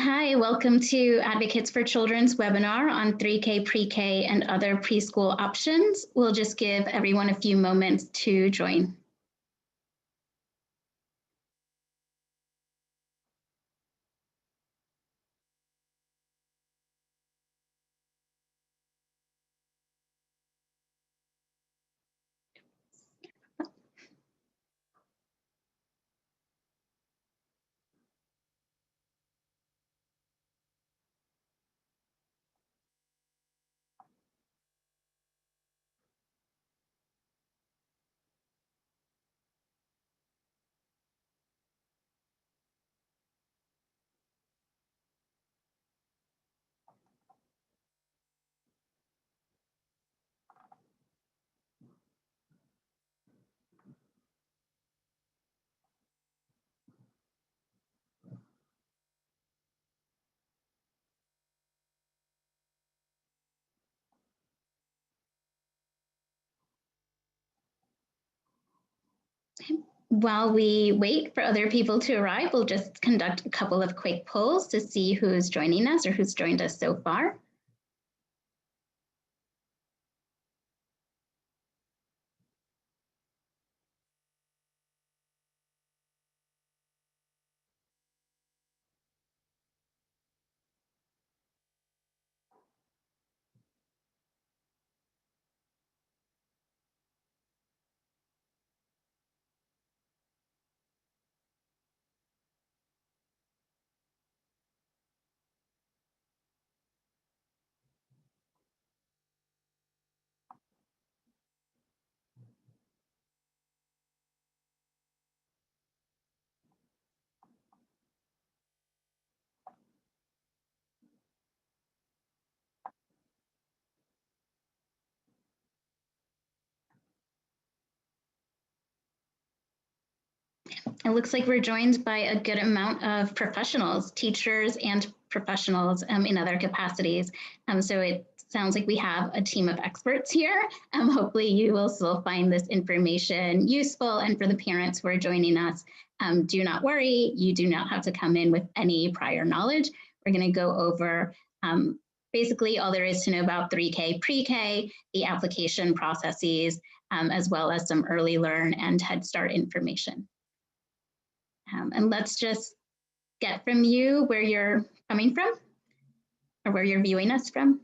Hi, welcome to Advocates for Children's webinar on 3K Pre-K and other preschool options. We'll just give everyone a few moments to join. While we wait for other people to arrive, we'll just conduct a couple of quick polls to see who's joining us or who's joined us so far. It looks like we're joined by a good amount of professionals, teachers and professionals in other capacities. So it sounds like we have a team of experts here. Hopefully you will still find this information useful, and for the parents who are joining us, do not worry, you do not have to come in with any prior knowledge. We're going to go over basically all there is to know about 3K Pre-K, the application processes, as well as some early learn and Head Start information. And let's just get from you where you're coming from or where you're viewing us from.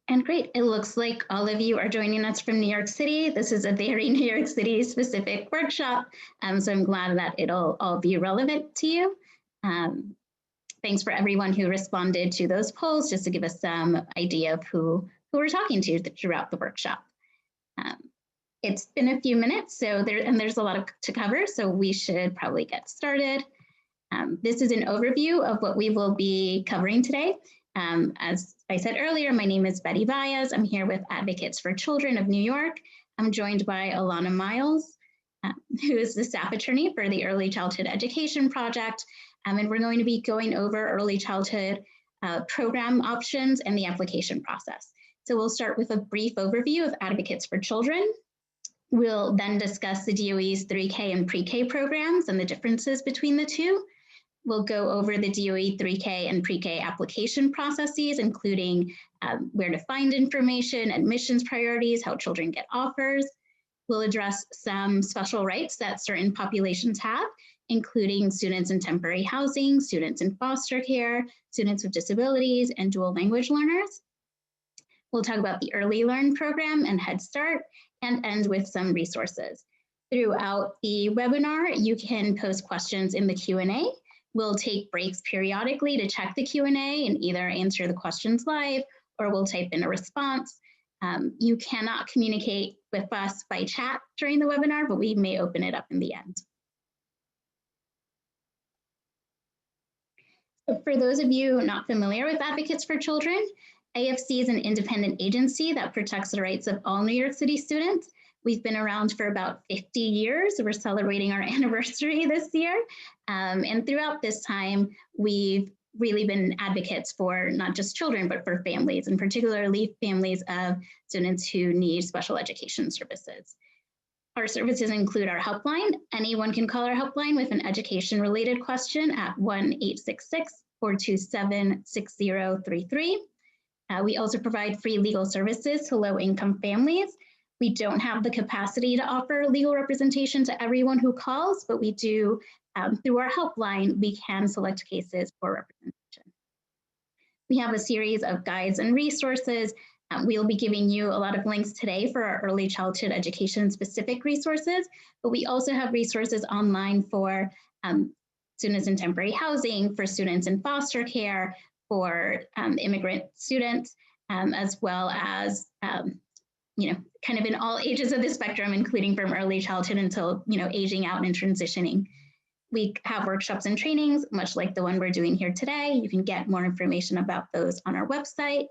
And great, it looks like all of you are joining us from New York City. This is a very New York City specific workshop, so I'm glad that it'll all be relevant to you. Thanks for everyone who responded to those polls, just to give us some idea of who we're talking to throughout the workshop. It's been a few minutes, so there's a lot to cover, so we should probably get started. This is an overview of what we will be covering today. As I said earlier, my name is Betty Baez. I'm here with Advocates for Children of New York. I'm joined by Alana Miles, who is the staff attorney for the Early Childhood Education Project. And we're going to be going over early childhood program options and the application process. So we'll start with a brief overview of Advocates for Children. We'll then discuss the DOE's 3K and Pre-K programs and the differences between the two. We'll go over the DOE 3K and Pre-K application processes, including where to find information, admissions priorities, how children get offers. We'll address some special rights that certain populations have, including students in temporary housing, students in foster care, students with disabilities, and dual language learners. We'll talk about the Early Learn program and Head Start, and end with some resources. Throughout the webinar, you can post questions in the Q&A. We'll take breaks periodically to check the Q&A and either answer the questions live or we'll type in a response. You cannot communicate with us by chat during the webinar, but we may open it up in the end. So for those of you not familiar with Advocates for Children, AFC is an independent agency that protects the rights of all New York City students. We've been around for about 50 years. We're celebrating our anniversary this year. And throughout this time, we've really been advocates for not just children, but for families, and particularly families of students who need special education services. Our services include our helpline. Anyone can call our helpline with an education-related question at 1-866-427-6033. We also provide free legal services to low-income families. We don't have the capacity to offer legal representation to everyone who calls, but we do, through our helpline, we can select cases for representation. We have a series of guides and resources. We'll be giving you a lot of links today for our early childhood education specific resources, but we also have resources online for students in temporary housing, for students in foster care, for immigrant students, as well as kind of in all ages of the spectrum, including from early childhood until, aging out and transitioning. We have workshops and trainings, much like the one we're doing here today. You can get more information about those on our website.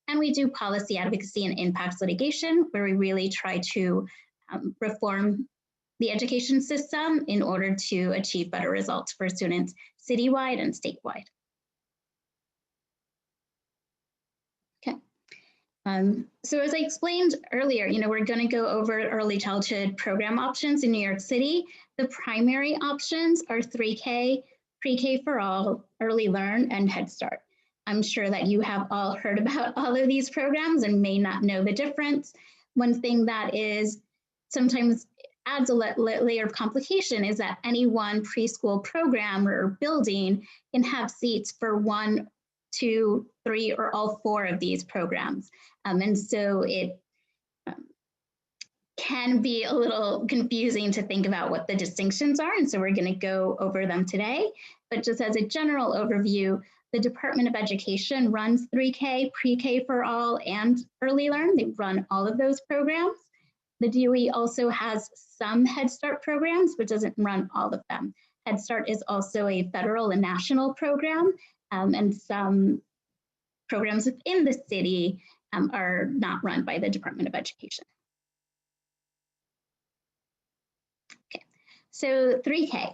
And we do policy advocacy and impacts litigation, where we really try to reform the education system in order to achieve better results for students citywide and statewide. So as I explained earlier, we're going to go over early childhood program options in New York City. The primary options are 3K, Pre-K for All, Early Learn, and Head Start. I'm sure that you have all heard about all of these programs and may not know the difference. One thing that is sometimes adds a layer of complication is that any one preschool program or building can have seats for 1, 2, 3, or all 4 of these programs. And so it can be a little confusing to think about what the distinctions are. And so we're going to go over them today. But just as a general overview, the Department of Education runs 3K, Pre-K for All, and Early Learn. They run all of those programs. The DOE also has some Head Start programs, but doesn't run all of them. Head Start is also a federal and national program, and some programs within the city are not run by the Department of Education. Okay, so 3K.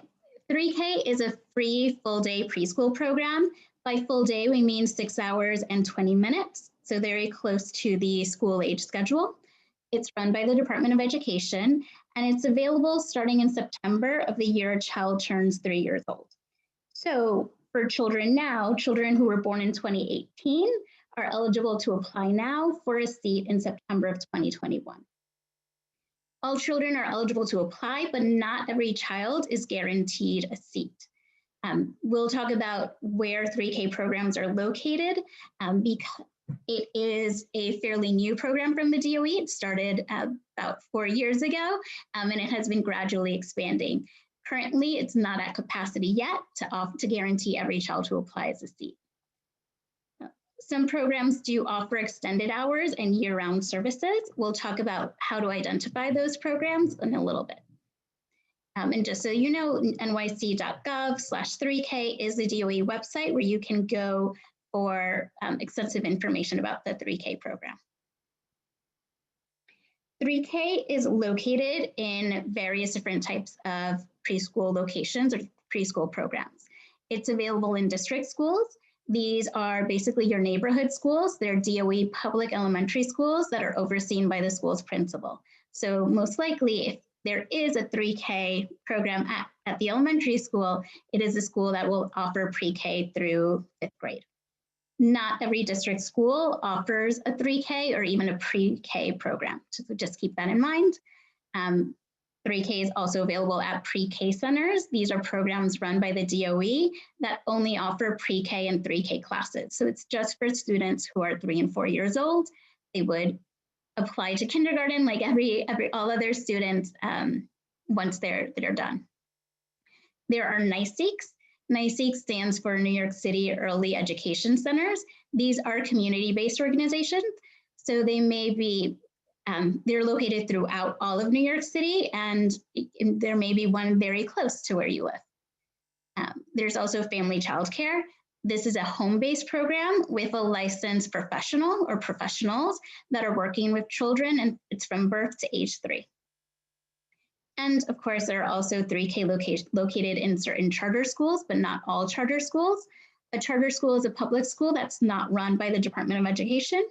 3K is a free full-day preschool program. By full day, we mean 6 hours and 20 minutes, so very close to the school age schedule. It's run by the Department of Education, and it's available starting in September of the year a child turns 3 years old. So for children now, children who were born in 2018 are eligible to apply now for a seat in September of 2021. All children are eligible to apply, but not every child is guaranteed a seat. We'll talk about where 3K programs are located because it is a fairly new program from the DOE. It started about 4 years ago, and it has been gradually expanding. Currently, it's not at capacity yet to guarantee every child who applies a seat. Some programs do offer extended hours and year-round services. We'll talk about how to identify those programs in a little bit. And just so you know, nyc.gov/3K is the DOE website where you can go for extensive information about the 3K program. 3K is located in various different types of preschool locations or preschool programs. It's available in district schools. These are basically your neighborhood schools. They're DOE public elementary schools that are overseen by the school's principal. So most likely, if there is a 3K program at the elementary school, it is a school that will offer pre-K through 5th grade. Not every district school offers a 3K or even a pre-K program, so just keep that in mind. 3K is also available at pre-K centers. These are programs run by the DOE that only offer pre-K and 3K classes. So it's just for students who are 3 and 4 years old. They would apply to kindergarten like all other students once they're done. There are NYCEECS. NYCEECS stands for New York City Early Education Centers. These are community-based organizations, so they may be they're located throughout all of New York City, and there may be one very close to where you live. There's also family childcare. This is a home-based program with a licensed professional or professionals that are working with children, and it's from birth to age 3. And of course, there are also 3K located in certain charter schools, but not all charter schools. A charter school is a public school that's not run by the Department of Education.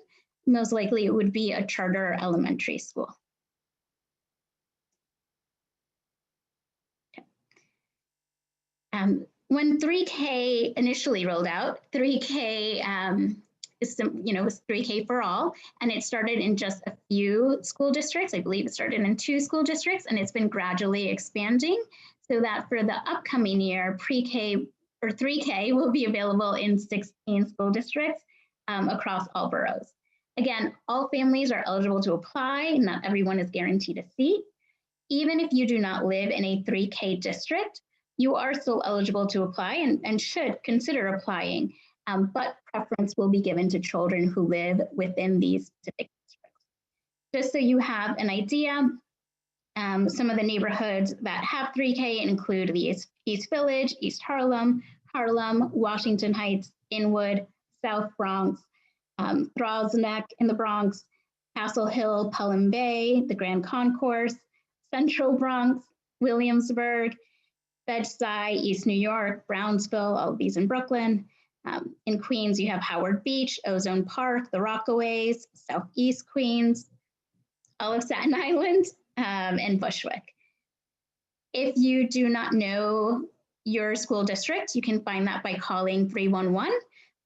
Most likely it would be a charter elementary school. Okay. When 3K initially rolled out, 3K was 3K for all, and it started in just a few school districts. I believe it started in 2 school districts, and it's been gradually expanding so that for the upcoming year, pre-K or 3K will be available in 16 school districts across all boroughs. Again, all families are eligible to apply. Not everyone is guaranteed a seat. Even if you do not live in a 3K district, you are still eligible to apply and should consider applying. But preference will be given to children who live within these specific districts. Just so you have an idea, some of the neighborhoods that have 3K include the East Village, East Harlem, Washington Heights, Inwood, South Bronx, Thrall's Neck in the Bronx, Castle Hill, Pelham Bay, the Grand Concourse, Central Bronx, Williamsburg, Bed-Stuy, East New York, Brownsville, all of these in Brooklyn. In Queens, you have Howard Beach, Ozone Park, the Rockaways, Southeast Queens, all of Staten Island, and Bushwick. If you do not know your school district, you can find that by calling 311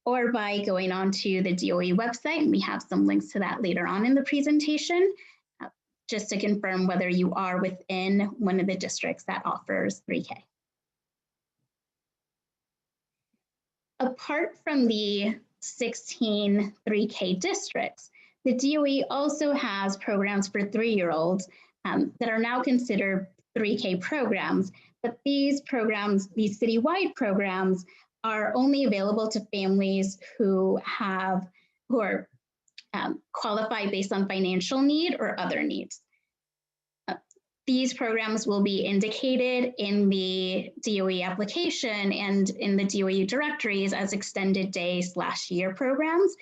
or by going onto the DOE website, and we have some links to that later on in the presentation, just to confirm whether you are within one of the districts that offers 3K. Apart from the 16 3K districts, the DOE also has programs for 3-year-olds that are now considered 3K programs, but these programs, these citywide programs, are only available to families who are qualified based on financial need or other needs. These programs will be indicated in the DOE application and in the DOE directories as extended day/year programs,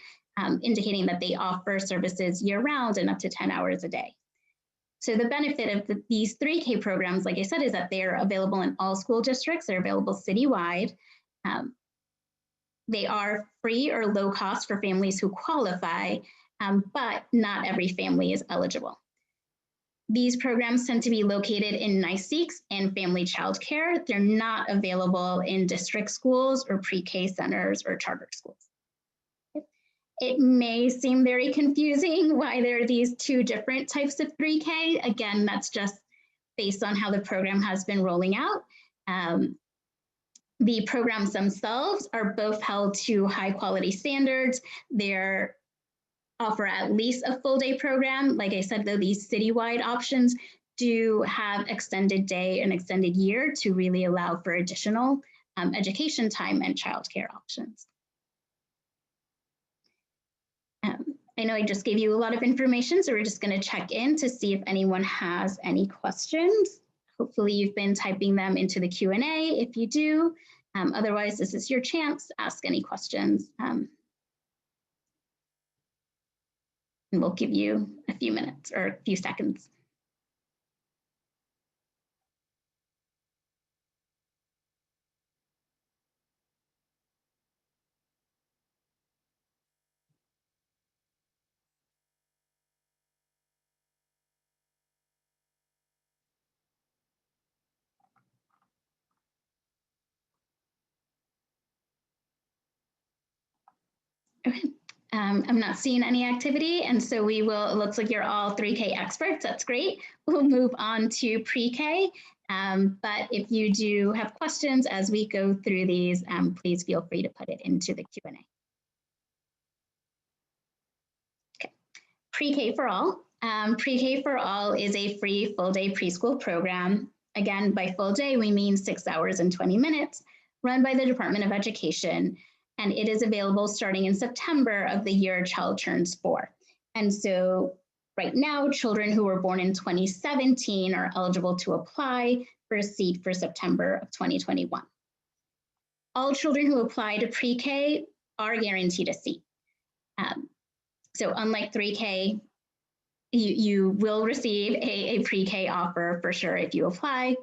indicating that they offer services year-round and up to 10 hours a day. So the benefit of these 3K programs, like I said, is that they're available in all school districts. They're available citywide. They are free or low cost for families who qualify, but not every family is eligible. These programs tend to be located in NYCEECS and family childcare. They're not available in district schools or pre-K centers or charter schools. It may seem very confusing why there are these 2 different types of 3K. Again, that's just based on how the program has been rolling out. The programs themselves are both held to high quality standards. They're offer at least a full day program. Like I said, though, these citywide options do have extended day and extended year to really allow for additional education time and childcare options. I know I just gave you a lot of information, so we're just going to check in to see if anyone has any questions. Hopefully you've been typing them into the Q&A if you do. Otherwise, this is your chance to ask any questions. And we'll give you a few minutes or a few seconds. Okay. I'm not seeing any activity, and so we will, it looks like you're all 3K experts. That's great. We'll move on to pre-K, but if you do have questions as we go through these, please feel free to put it into the Q&A. Okay. Pre-K for All. Pre-K for All is a free full-day preschool program. Again, by full day, we mean 6 hours and 20 minutes, run by the Department of Education. And it is available starting in September of the year a child turns 4. And so right now, children who were born in 2017 are eligible to apply for a seat for September of 2021. All children who apply to pre-K are guaranteed a seat. So unlike 3K, you will receive a pre-K offer for sure if you apply.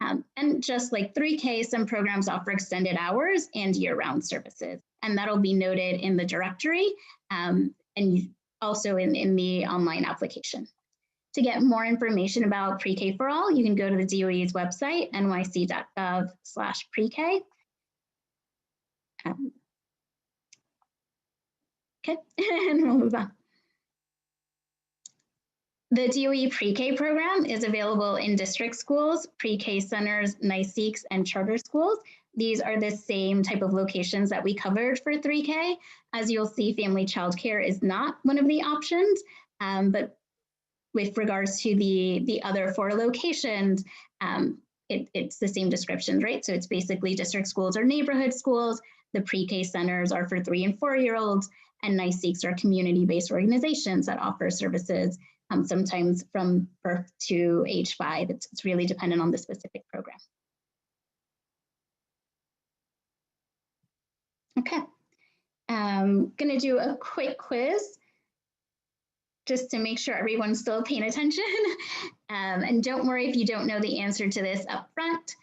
And just like 3K, some programs offer extended hours and year-round services, and that'll be noted in the directory and also in the online application. To get more information about Pre-K for All, you can go to the DOE's website, nyc.gov/pre-K. Okay, and we'll move on. The DOE Pre-K program is available in district schools, pre-K centers, NYCEECS, and charter schools. These are the same type of locations that we covered for 3K. As you'll see, family childcare is not one of the options, but with regards to the other 4 locations, it's the same descriptions, right? So it's basically district schools or neighborhood schools. The pre-K centers are for 3 and 4-year-olds, and NYCEECS are community-based organizations that offer services sometimes from birth to age 5. It's really dependent on the specific program. Okay, I'm gonna do a quick quiz just to make sure everyone's still paying attention. And don't worry if you don't know the answer to this up front.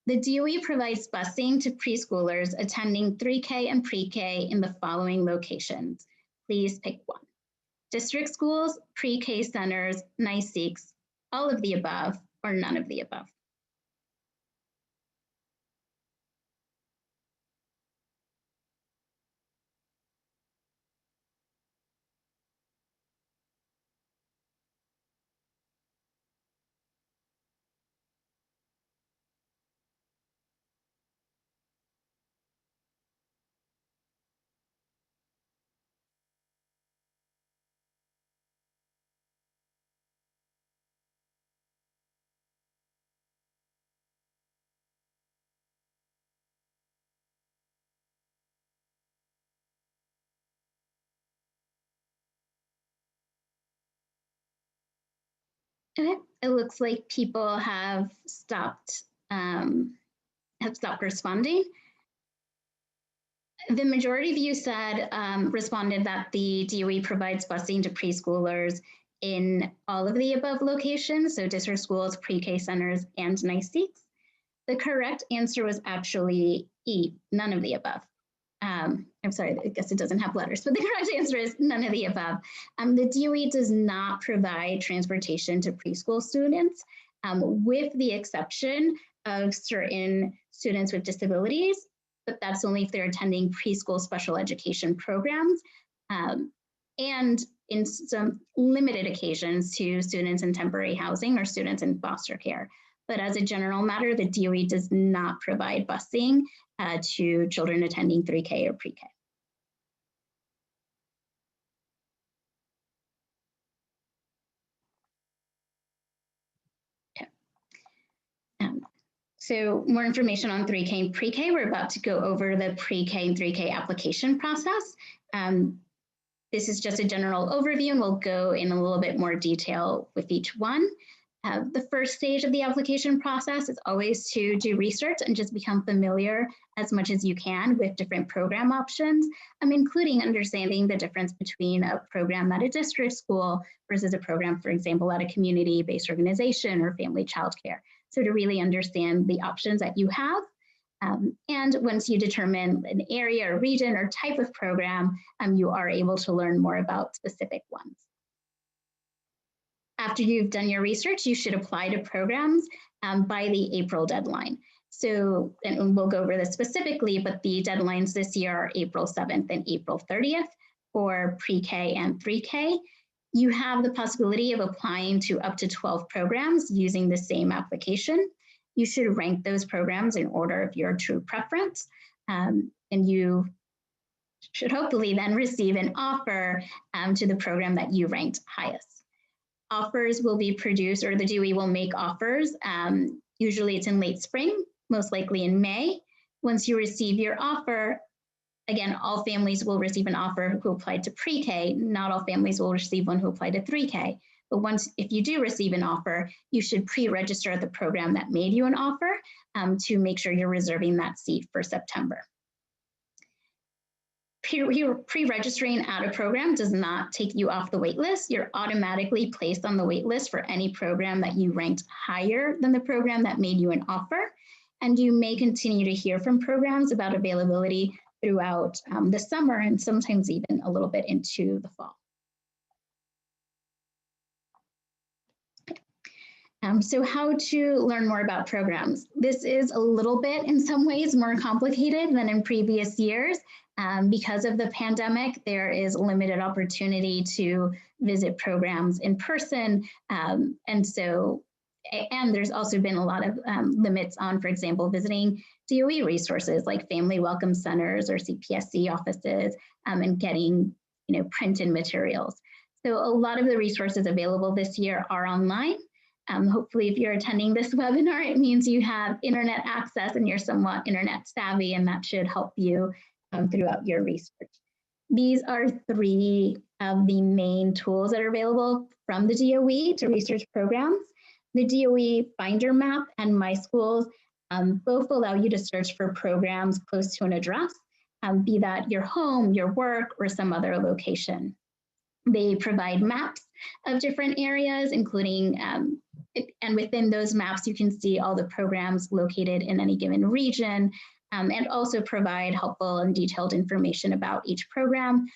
The DOE provides busing to preschoolers attending 3K and pre-K in the following locations. Please pick one. District schools, pre-K centers, NYCEECS, all of the above, or none of the above. Okay, it looks like people have stopped responding. The majority of you said responded that the DOE provides busing to preschoolers in all of the above locations, so district schools, pre-K centers, and NYCEECS. The correct answer was actually E, none of the above. I'm sorry, I guess it doesn't have letters, but the correct answer is none of the above. The DOE does not provide transportation to preschool students, with the exception of certain students with disabilities, but that's only if they're attending preschool special education programs, and in some limited occasions to students in temporary housing or students in foster care. But as a general matter, the DOE does not provide busing to children attending 3K or pre-K. Okay. So more information on 3K and pre-K. We're about to go over the pre-K and 3K application process. This is just a general overview, and we'll go in a little bit more detail with each one. The first stage of the application process is always to do research and just become familiar as much as you can with different program options, including understanding the difference between a program at a district school versus a program, for example, at a community-based organization or family childcare. So to really understand the options that you have. And once you determine an area or region or type of program, you are able to learn more about specific ones. After you've done your research, you should apply to programs by the April deadline. So, and we'll go over this specifically, but the deadlines this year are April 7th and April 30th for pre-K and 3K. You have the possibility of applying to up to 12 programs using the same application. You should rank those programs in order of your true preference, and you should hopefully then receive an offer to the program that you ranked highest. Offers will be produced, or the DOE will make offers. Usually it's in late spring, most likely in May. Once you receive your offer, again, all families will receive an offer who applied to pre-K. Not all families will receive one who applied to 3K. But if you do receive an offer, you should pre-register at the program that made you an offer to make sure you're reserving that seat for September. Pre-registering at a program does not take you off the wait list. You're automatically placed on the wait list for any program that you ranked higher than the program that made you an offer. And you may continue to hear from programs about availability throughout the summer and sometimes even a little bit into the fall. So how to learn more about programs. This is a little bit, in some ways, more complicated than in previous years. Because of the pandemic, there is limited opportunity to visit programs in person. And there's also been a lot of limits on, for example, visiting DOE resources like Family Welcome Centers or CPSC offices and getting printed materials. So a lot of the resources available this year are online. Hopefully, if you're attending this webinar, it means you have internet access and you're somewhat internet savvy, and that should help you throughout your research. These are three of the main tools that are available from the DOE to research programs. The DOE Finder Map and MySchools both allow you to search for programs close to an address, be that your home, your work, or some other location. They provide maps of different areas, including, and within those maps, you can see all the programs located in any given region, and also provide helpful and detailed information about each program,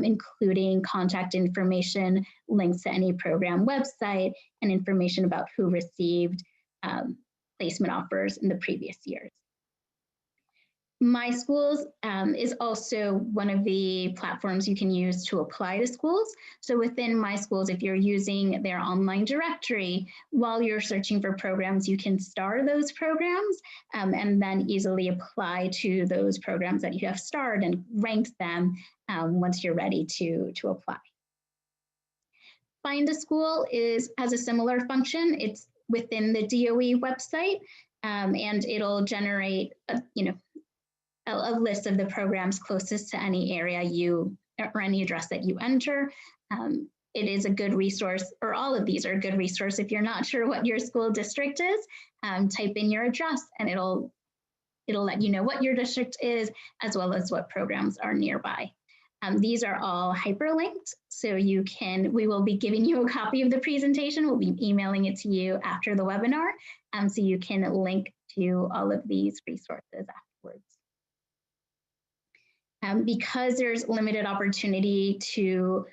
including contact information, links to any program website, and information about who received placement offers in the previous years. MySchools is also one of the platforms you can use to apply to schools. So within MySchools, if you're using their online directory, while you're searching for programs, you can star those programs and then easily apply to those programs that you have starred and rank them once you're ready to apply. Find a School has a similar function. It's within the DOE website, and it'll generate a list of the programs closest to any area or any address that you enter. It is a good resource, or all of these are a good resource if you're not sure what your school district is. Type in your address and it'll let you know what your district is, as well as what programs are nearby. These are all hyperlinked, so we will be giving you a copy of the presentation. We'll be emailing it to you after the webinar, so you can link to all of these resources afterwards. Because there's limited opportunity to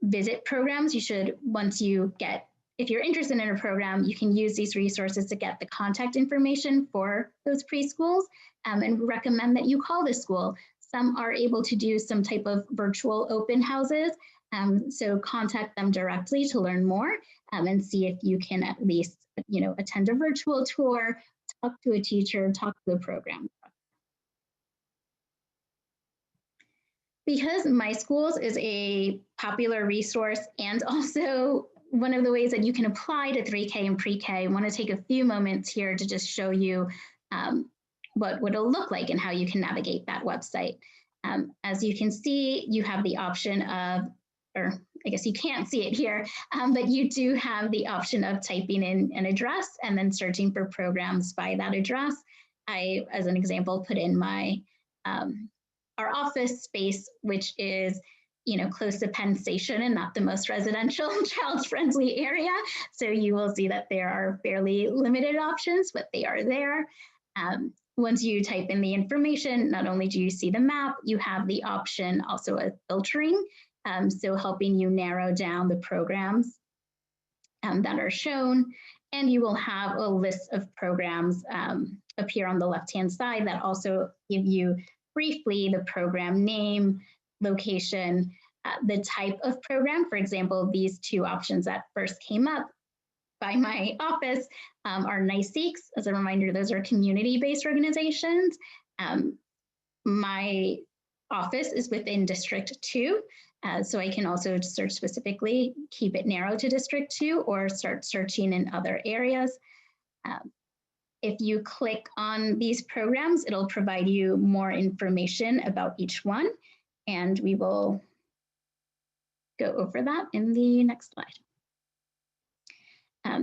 visit programs, you should, if you're interested in a program, you can use these resources to get the contact information for those preschools and recommend that you call the school. Some are able to do some type of virtual open houses, so contact them directly to learn more and see if you can at least attend a virtual tour, talk to a teacher, talk to the program. Because MySchools is a popular resource and also one of the ways that you can apply to 3K and pre-K, I want to take a few moments here to just show you what it'll look like and how you can navigate that website. As you can see, you have the option of, or I guess you can't see it here, but you do have the option of typing in an address and then searching for programs by that address. I, as an example, put in our office space, which is close to Penn Station and not the most residential child-friendly area. So you will see that there are fairly limited options, but they are there. Once you type in the information, not only do you see the map, you have the option also of filtering, so helping you narrow down the programs that are shown. And you will have a list of programs appear on the left-hand side that also give you briefly the program name, location, the type of program. For example, these two options that first came up by my office are NYCEECS. As a reminder, those are community-based organizations. My office is within District 2, so I can also search specifically, keep it narrow to District 2, or start searching in other areas. If you click on these programs, it'll provide you more information about each one, and we will go over that in the next slide.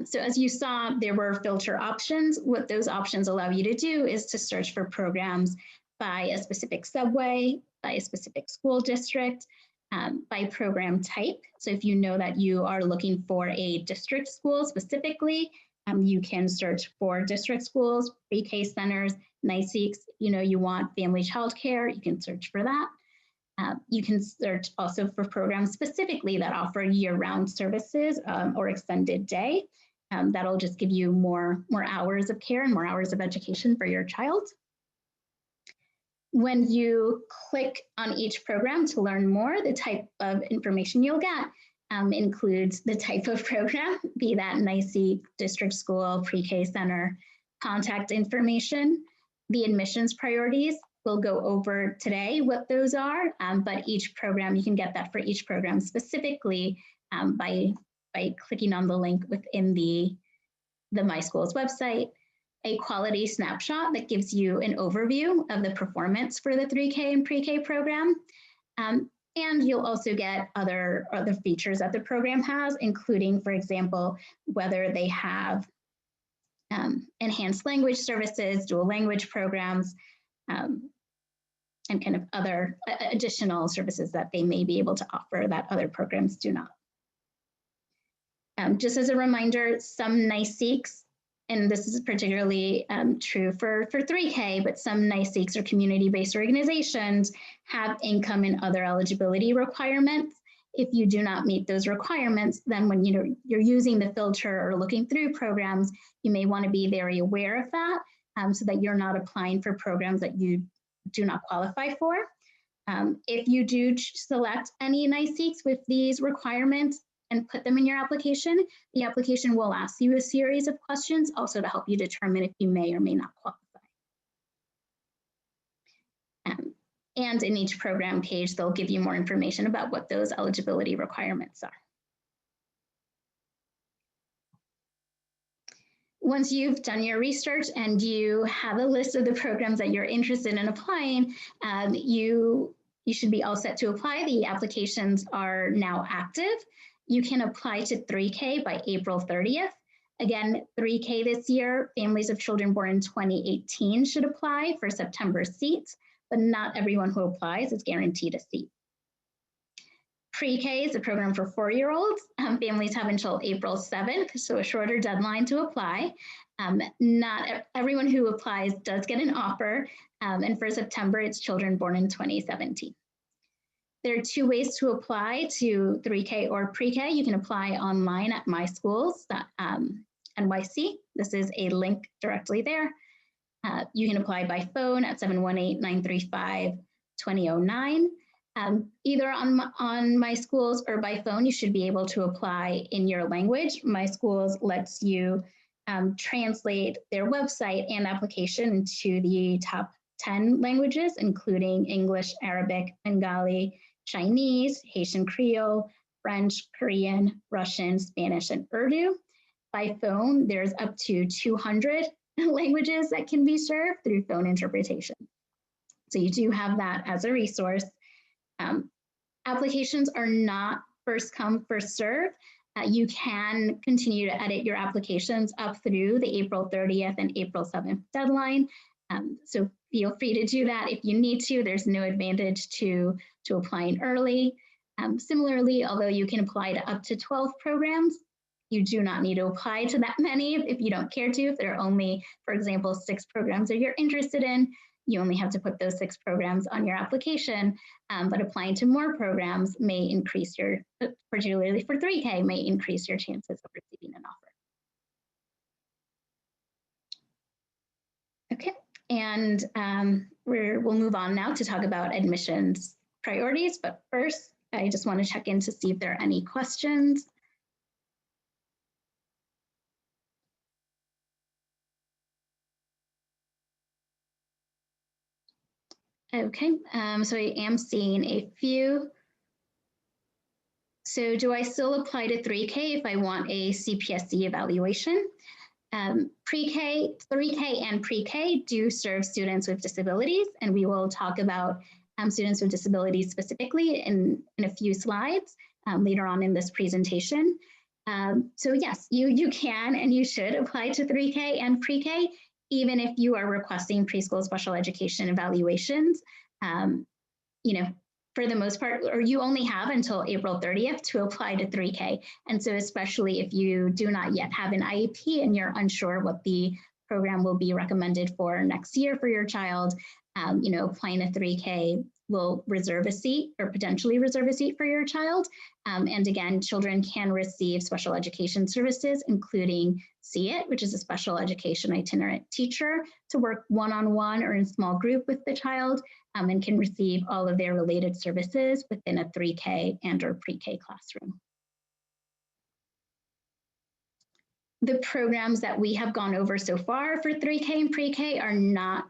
So as you saw, there were filter options. What those options allow you to do is to search for programs by a specific subway, by a specific school district, by program type. So if you know that you are looking for a district school specifically, you can search for district schools, pre-K centers, NYCEECS. You know, you want family childcare, you can search for that. You can search also for programs specifically that offer year-round services or extended day. That'll just give you more hours of care and more hours of education for your child. When you click on each program to learn more, the type of information you'll get includes the type of program, be that NYCEECS, district school, pre-K center, contact information, the admissions priorities. We'll go over today what those are, but each program, you can get that for each program specifically by clicking on the link within the MySchools website. A quality snapshot that gives you an overview of the performance for the 3K and pre-K program. And you'll also get other features that the program has, including, for example, whether they have enhanced language services, dual language programs, and kind of other additional services that they may be able to offer that other programs do not. Just as a reminder, some NYCEECS, and this is particularly true for 3K, but some NYCEECS or community-based organizations have income and other eligibility requirements. If you do not meet those requirements, then when you're using the filter or looking through programs, you may want to be very aware of that so that you're not applying for programs that you do not qualify for. If you do select any NYCEECS with these requirements and put them in your application, the application will ask you a series of questions also to help you determine if you may or may not qualify. And in each program page, they'll give you more information about what those eligibility requirements are. Once you've done your research and you have a list of the programs that you're interested in applying, you should be all set to apply. The applications are now active. You can apply to 3K by April 30th. Again, 3K this year, families of children born in 2018 should apply for September seats, but not everyone who applies is guaranteed a seat. Pre-K is a program for 4-year-olds. Families have until April 7th, so a shorter deadline to apply. Not everyone who applies does get an offer, and for September, it's children born in 2017. There are 2 ways to apply to 3K or pre-K. You can apply online at MySchools.nyc. This is a link directly there. You can apply by phone at 718-935-2009. Either on MySchools or by phone, you should be able to apply in your language. MySchools lets you translate their website and application into the top 10 languages, including English, Arabic, Bengali, Chinese, Haitian Creole, French, Korean, Russian, Spanish, and Urdu. By phone, there's up to 200 languages that can be served through phone interpretation. So you do have that as a resource. Applications are not first come, first serve. You can continue to edit your applications up through the April 30th and April 7th deadline. So feel free to do that if you need to. There's no advantage to applying early. Similarly, although you can apply to up to 12 programs, you do not need to apply to that many if you don't care to. If there are only, for example, 6 programs that you're interested in, you only have to put those 6 programs on your application, but applying to more programs may increase your, particularly for 3K, may increase your chances of receiving an offer. Okay, and we'll move on now to talk about admissions priorities, but first, I just want to check in to see if there are any questions. Okay, so I am seeing a few. So do I still apply to 3K if I want a CPSC evaluation? Pre-K, 3K and pre-K do serve students with disabilities, and we will talk about students with disabilities specifically in a few slides later on in this presentation. So yes, you can and you should apply to 3K and pre-K, even if you are requesting preschool special education evaluations. You know, for the most part, or you only have until April 30th to apply to 3K. And so especially if you do not yet have an IEP and you're unsure what the program will be recommended for next year for your child, you know, applying to 3K will reserve a seat or potentially reserve a seat for your child. And again, children can receive special education services, including SEEIT, which is a special education itinerant teacher, to work one-on-one or in small group with the child, and can receive all of their related services within a 3K and or pre-K classroom. The programs that we have gone over so far for 3K and pre-K are not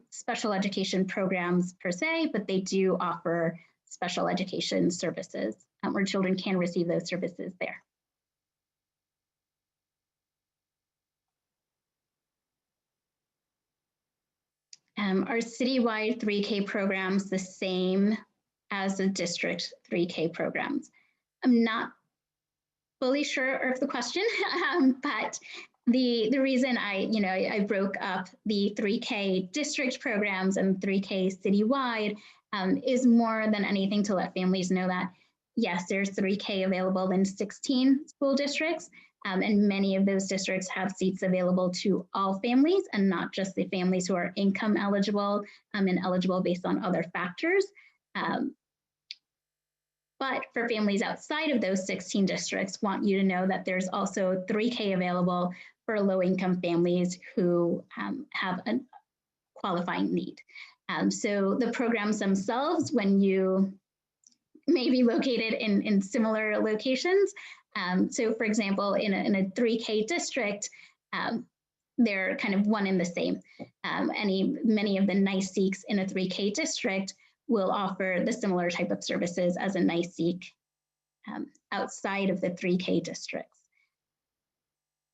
special education programs per se, but they do offer special education services where children can receive those services there. Are citywide 3K programs the same as the district 3K programs? I'm not fully sure of the question, but the reason I broke up the 3K district programs and 3K citywide is more than anything to let families know that yes, there's 3K available in 16 school districts, and many of those districts have seats available to all families and not just the families who are income eligible and eligible based on other factors. But for families outside of those 16 districts, want you to know that there's also 3K available for low-income families who have a qualifying need. So the programs themselves, when you may be located in similar locations, so for example, in a 3K district, they're kind of one and the same. Many of the NYCEECS in a 3K district will offer the similar type of services as a NYCEEC outside of the 3K districts.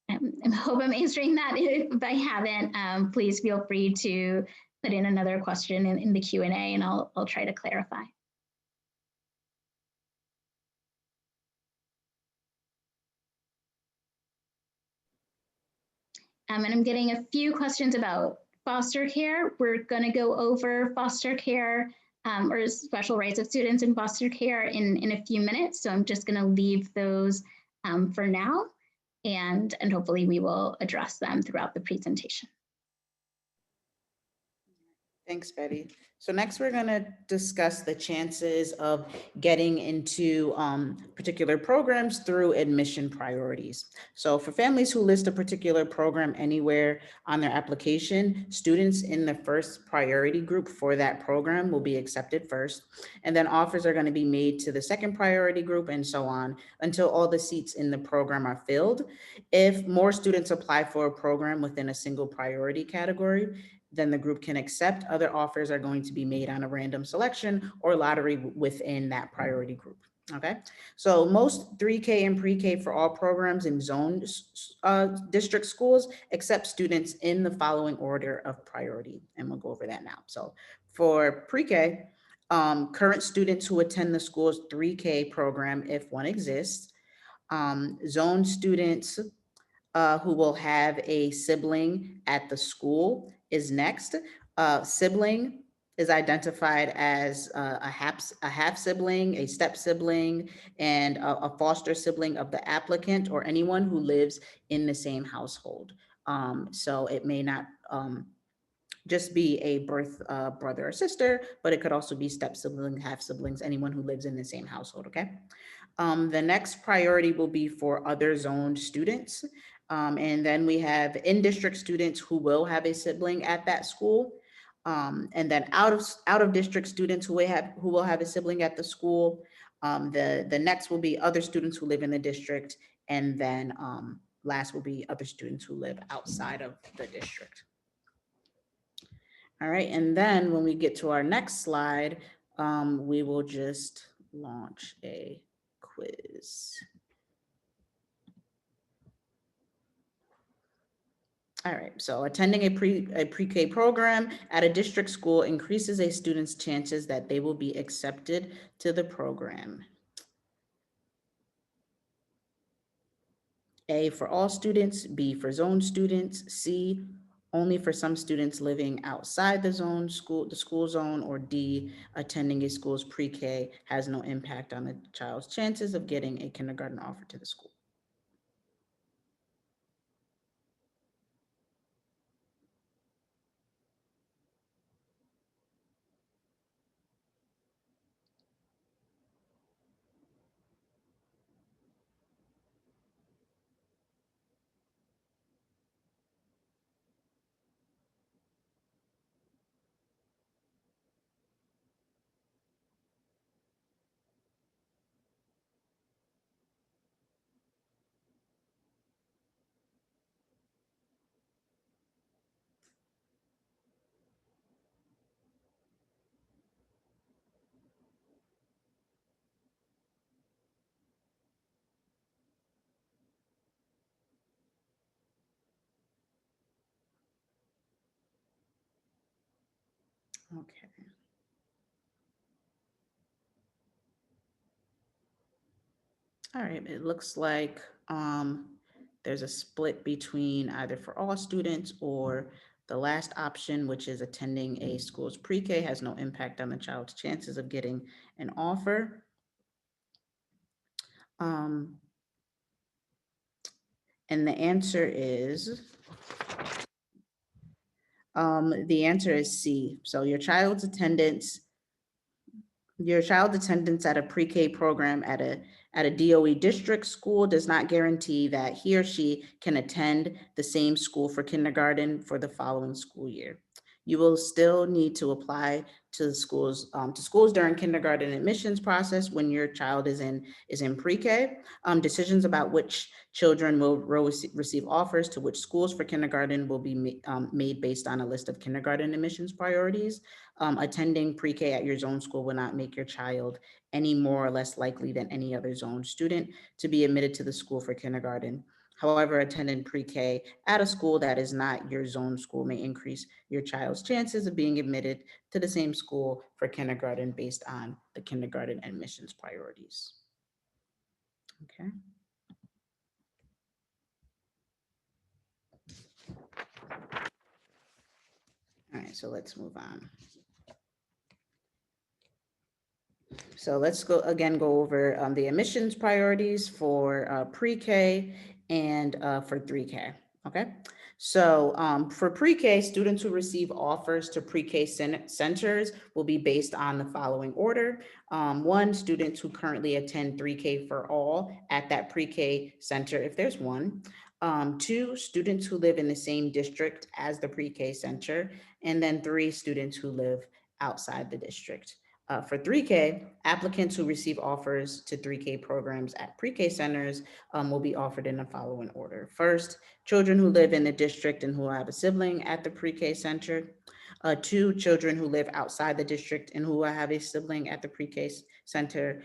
I hope I'm answering that. If I haven't, please feel free to put in another question in the Q&A and I'll try to clarify. And I'm getting a few questions about foster care. We're going to go over foster care or special rights of students in foster care in a few minutes. So I'm just going to leave those for now, and hopefully we will address them throughout the presentation. Thanks, Betty. So next we're going to discuss the chances of getting into particular programs through admission priorities. So for families who list a particular program anywhere on their application, students in the first priority group for that program will be accepted first, and then offers are going to be made to the second priority group and so on until all the seats in the program are filled. If more students apply for a program within a single priority category, then the group can accept. Other offers are going to be made on a random selection or lottery within that priority group. Okay, so most 3K and pre-K for all programs in zone district schools accept students in the following order of priority, and we'll go over that now. So for pre-K, current students who attend the school's 3K program, if one exists, zone students who will have a sibling at the school is next. Sibling is identified as a half sibling, a step sibling, and a foster sibling of the applicant or anyone who lives in the same household. So it may not just be a birth brother or sister, but it could also be step sibling, half siblings, anyone who lives in the same household, okay? The next priority will be for other zoned students. And then we have in-district students who will have a sibling at that school. And then out of district students who will have a sibling at the school. The next will be other students who live in the district. And then last will be other students who live outside of the district. All right, and then when we get to our next slide, we will just launch a quiz. All right, so attending a pre-K program at a district school increases a student's chances that they will be accepted to the program. A, for all students, B, for zone students, C, only for some students living outside the school zone, or D, attending a school's pre-K has no impact on the child's chances of getting a kindergarten offer to the school. Okay. All right, it looks like there's a split between either for all students or the last option, which is attending a school's pre-K has no impact on the child's chances of getting an offer. And the answer is C. So your child's attendance at a pre-K program at a DOE district school does not guarantee that he or she can attend the same school for kindergarten for the following school year. You will still need to apply to schools during kindergarten admissions process when your child is in pre-K. Decisions about which children will receive offers to which schools for kindergarten will be made based on a list of kindergarten admissions priorities. Attending pre-K at your zone school will not make your child any more or less likely than any other zone student to be admitted to the school for kindergarten. However, attending pre-K at a school that is not your zone school may increase your child's chances of being admitted to the same school for kindergarten based on the kindergarten admissions priorities. Okay. All right, so let's move on. So let's go over the admissions priorities for pre-K and for 3K, okay? So for pre-K, students who receive offers to pre-K centers will be based on the following order. One, students who currently attend 3K for all at that pre-K center, if there's one. Two, students who live in the same district as the pre-K center. And then three, students who live outside the district. For 3K, applicants who receive offers to 3K programs at pre-K centers will be offered in the following order. First, children who live in the district and who have a sibling at the pre-K center. Two, children who live outside the district and who have a sibling at the pre-K center.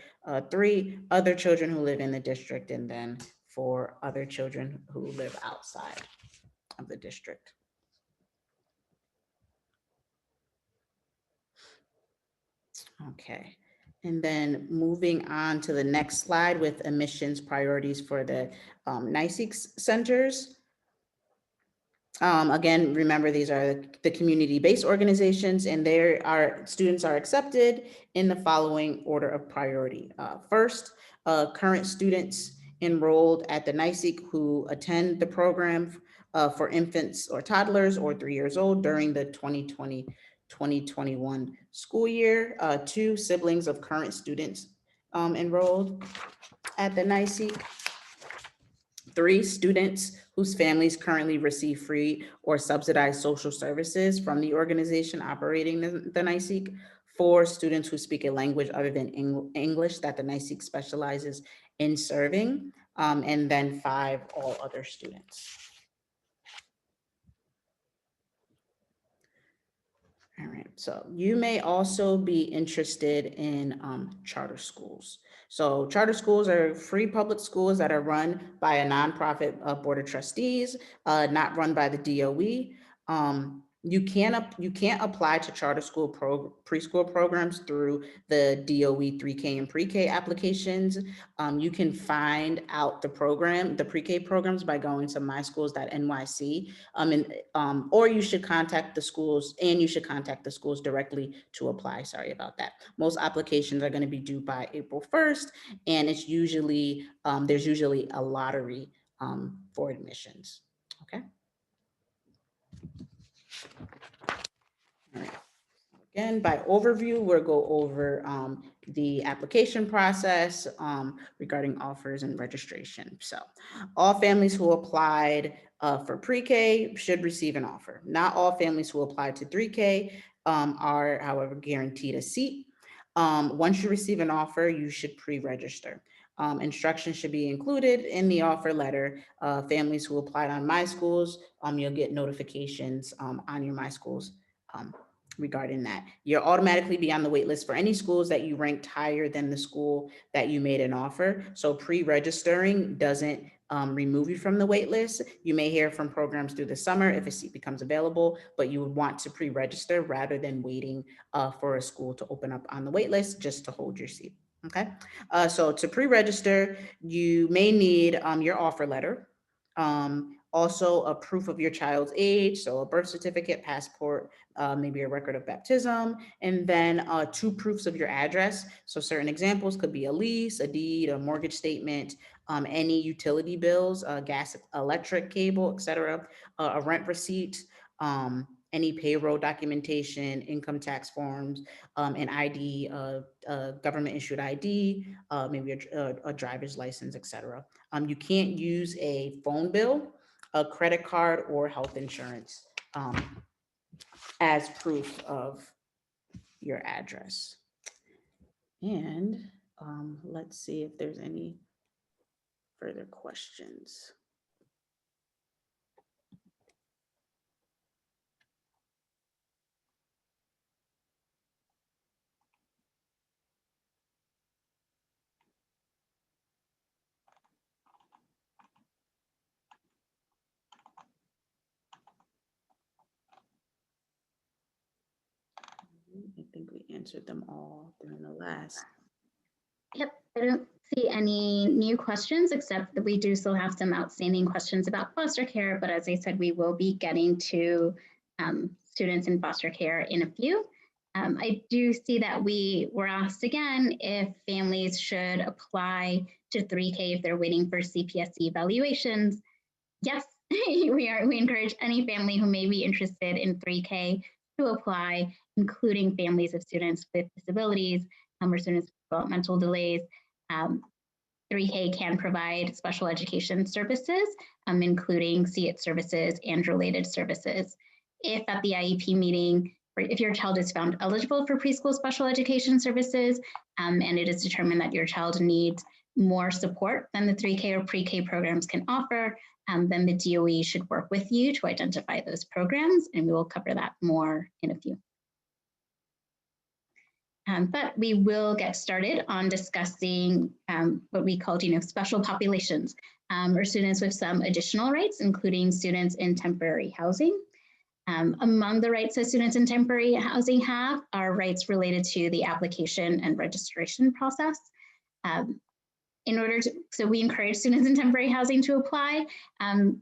Three, other children who live in the district. And then four, other children who live outside of the district. Okay, and then moving on to the next slide with admissions priorities for the NYCEECS centers. Again, remember, these are the community-based organizations, and students are accepted in the following order of priority. First, current students enrolled at the NYCEECS who attend the program for infants or toddlers or 3 years old during the 2020-2021 school year. Two, siblings of current students enrolled at the NYCEECS. Three, students whose families currently receive free or subsidized social services from the organization operating the NYCEEC. 4, students who speak a language other than English that the NYCEEC specializes in serving. And then 5, all other students. All right, so you may also be interested in charter schools. So charter schools are free public schools that are run by a nonprofit board of trustees, not run by the DOE. You can't apply to charter school preschool programs through the DOE 3K and Pre-K applications. You can find out the pre-K programs by going to MySchools.nyc, or you should contact the schools, and you should contact the schools directly to apply. Sorry about that. Most applications are going to be due by April 1st, and it's usually there's usually a lottery for admissions. Okay. All right. Again, by overview, we'll go over the application process regarding offers and registration. So all families who applied for pre-K should receive an offer. Not all families who applied to 3K are, however, guaranteed a seat. Once you receive an offer, you should pre-register. Instructions should be included in the offer letter. Families who applied on MySchools, you'll get notifications on your MySchools regarding that. You'll automatically be on the wait list for any schools that you ranked higher than the school that you made an offer. So pre-registering doesn't remove you from the wait list. You may hear from programs through the summer if a seat becomes available, but you would want to pre-register rather than waiting for a school to open up on the wait list just to hold your seat. Okay, so to pre-register, you may need your offer letter. Also a proof of your child's age, so a birth certificate, passport, maybe a record of baptism, and then 2 proofs of your address. So certain examples could be a lease, a deed, a mortgage statement, any utility bills, gas, electric, cable, etc., a rent receipt, any payroll documentation, income tax forms, an ID, government issued ID, maybe a driver's license, etc. You can't use a phone bill, a credit card, or health insurance as proof of your address. And let's see if there's any further questions. I think we answered them all during the last. Yep, I don't see any new questions, except that we do still have some outstanding questions about foster care. But as I said, we will be getting to students in foster care in a few. I do see that we were asked again if families should apply to 3K if they're waiting for CPSC evaluations. Yes, we encourage any family who may be interested in 3K to apply, including families of students with disabilities or students with developmental delays. 3K can provide special education services, including CEECS services and related services. If at the IEP meeting, or if your child is found eligible for preschool special education services, and it is determined that your child needs more support than the 3K or pre-K programs can offer, then the DOE should work with you to identify those programs, and we will cover that more in a few. But we will get started on discussing what we call, special populations, or students with some additional rights, including students in temporary housing. Among the rights that students in temporary housing have are rights related to the application and registration process. So we encourage students in temporary housing to apply.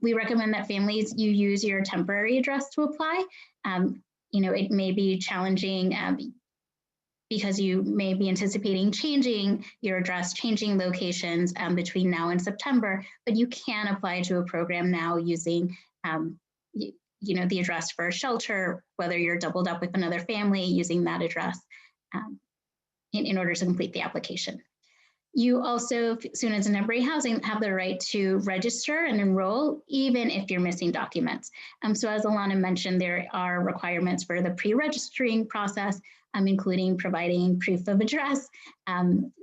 We recommend that families, you use your temporary address to apply. It may be challenging because you may be anticipating changing your address, changing locations between now and September, but you can apply to a program now using the address for a shelter, whether you're doubled up with another family, using that address in order to complete the application. You also, students in temporary housing, have the right to register and enroll even if you're missing documents. So as Alana mentioned, there are requirements for the pre-registering process, including providing proof of address.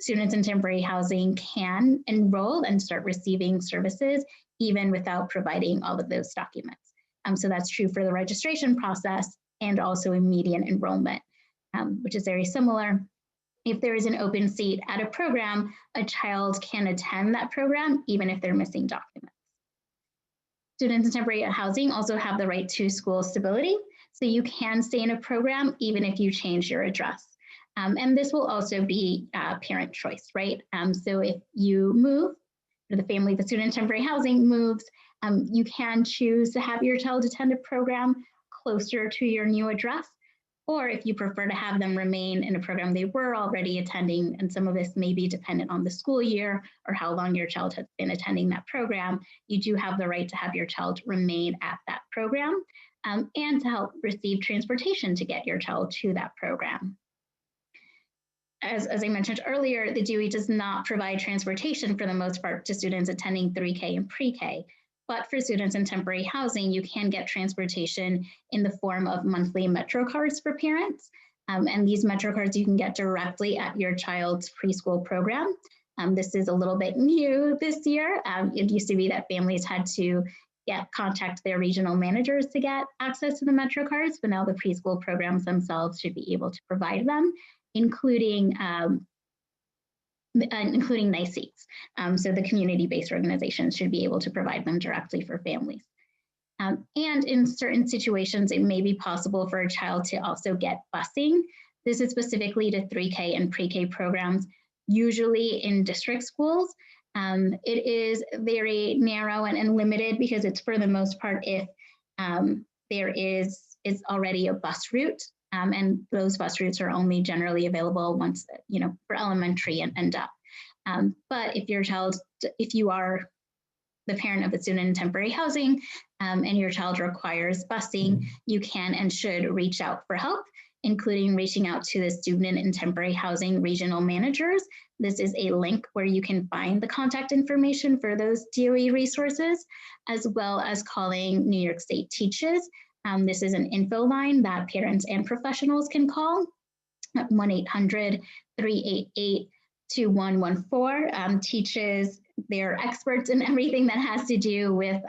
Students in temporary housing can enroll and start receiving services even without providing all of those documents. So that's true for the registration process and also immediate enrollment, which is very similar. If there is an open seat at a program, a child can attend that program even if they're missing documents. Students in temporary housing also have the right to school stability, so you can stay in a program even if you change your address. And this will also be parent choice, right? So if you move, or the family of the student in temporary housing moves, you can choose to have your child attend a program closer to your new address, or if you prefer to have them remain in a program they were already attending, and some of this may be dependent on the school year or how long your child has been attending that program, you do have the right to have your child remain at that program and to help receive transportation to get your child to that program. As I mentioned earlier, the DOE does not provide transportation for the most part to students attending 3K and pre-K. But for students in temporary housing, you can get transportation in the form of monthly Metro cards for parents. And these Metro cards you can get directly at your child's preschool program. This is a little bit new this year. It used to be that families had to contact their regional managers to get access to the Metro cards, but now the preschool programs themselves should be able to provide them, including NYCEECS. So the community-based organizations should be able to provide them directly for families. And in certain situations, it may be possible for a child to also get busing. This is specifically to 3K and pre-K programs, usually in district schools. It is very narrow and limited because it's for the most part if there is already a bus route. And those bus routes are only generally available once, for elementary and up. But if you are the parent of a student in temporary housing and your child requires busing, you can and should reach out for help, including reaching out to the student in temporary housing regional managers. This is a link where you can find the contact information for those DOE resources, as well as calling New York State Teaches. This is an info line that parents and professionals can call at 1-800-388-2114. Teaches, they're experts in everything that has to do with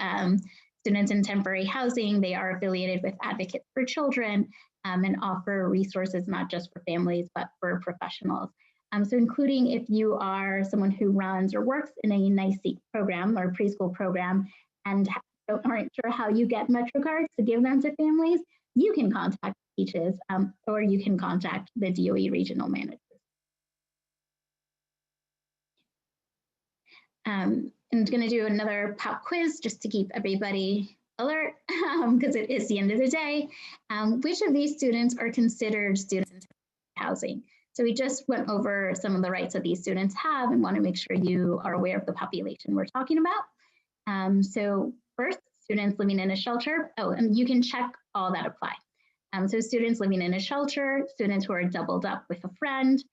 students in temporary housing. They are affiliated with Advocates for Children and offer resources not just for families, but for professionals. So including if you are someone who runs or works in a NYCEECS program or preschool program and aren't sure how you get Metro cards to give them to families, you can contact Teaches or you can contact the DOE regional managers. I'm going to do another pop quiz just to keep everybody alert because it is the end of the day. Which of these students are considered students in housing? So we just went over some of the rights that these students have and want to make sure you are aware of the population we're talking about. So first, students living in a shelter. Oh, and you can check all that apply. So students living in a shelter, students who are doubled up with a friend,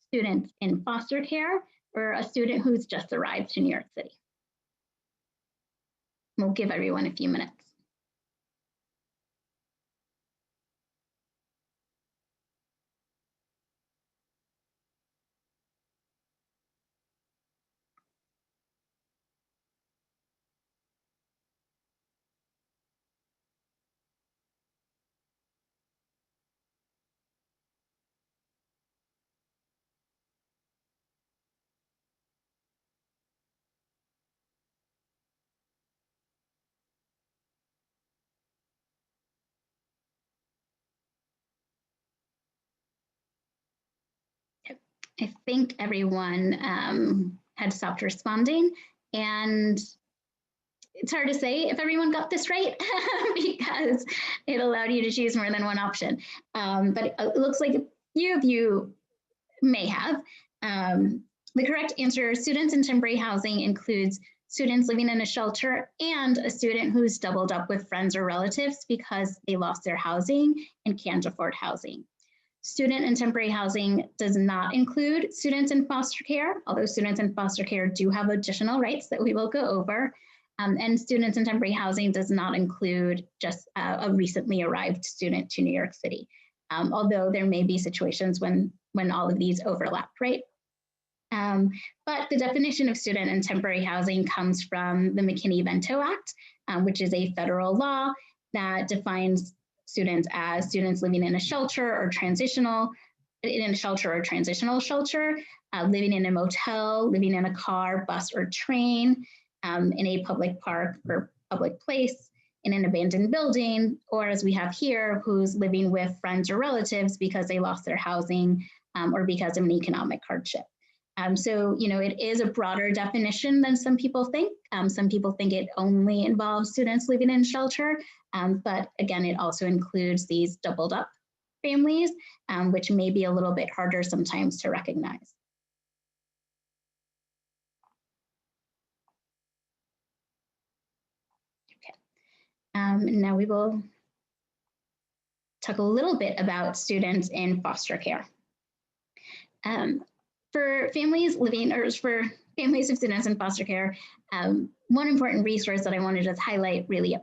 students in foster care, or a student who's just arrived to New York City. We'll give everyone a few minutes. I think everyone had stopped responding, and it's hard to say if everyone got this right because it allowed you to choose more than one option. But it looks like a few of you may have. The correct answer, students in temporary housing, includes students living in a shelter and a student who's doubled up with friends or relatives because they lost their housing and can't afford housing. Student and temporary housing does not include students in foster care, although students in foster care do have additional rights that we will go over. And students in temporary housing does not include just a recently arrived student to New York City, although there may be situations when all of these overlap, right? But the definition of student and temporary housing comes from the McKinney-Vento Act, which is a federal law that defines students as students living in a shelter or transitional shelter, living in a motel, living in a car, bus, or train, in a public park or public place, in an abandoned building, or as we have here, who's living with friends or relatives because they lost their housing or because of an economic hardship. So, it is a broader definition than some people think. Some people think it only involves students living in shelter, but again, it also includes these doubled up families, which may be a little bit harder sometimes to recognize. Okay. Now we will talk a little bit about students in foster care. For families of students in foster care, one important resource that I want to just highlight really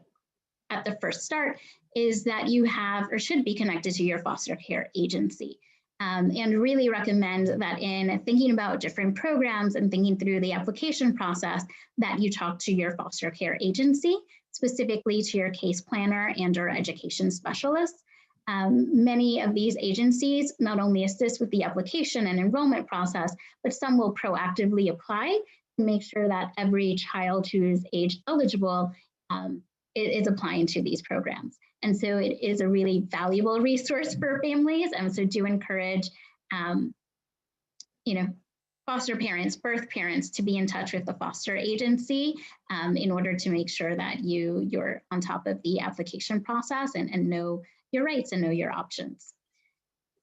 at the first start is that you have or should be connected to your foster care agency. And really recommend that in thinking about different programs and thinking through the application process, that you talk to your foster care agency, specifically to your case planner and or education specialist. Many of these agencies not only assist with the application and enrollment process, but some will proactively apply to make sure that every child who's age eligible is applying to these programs. And so it is a really valuable resource for families. And so do encourage, foster parents, birth parents to be in touch with the foster agency in order to make sure that you're on top of the application process and know your rights and know your options.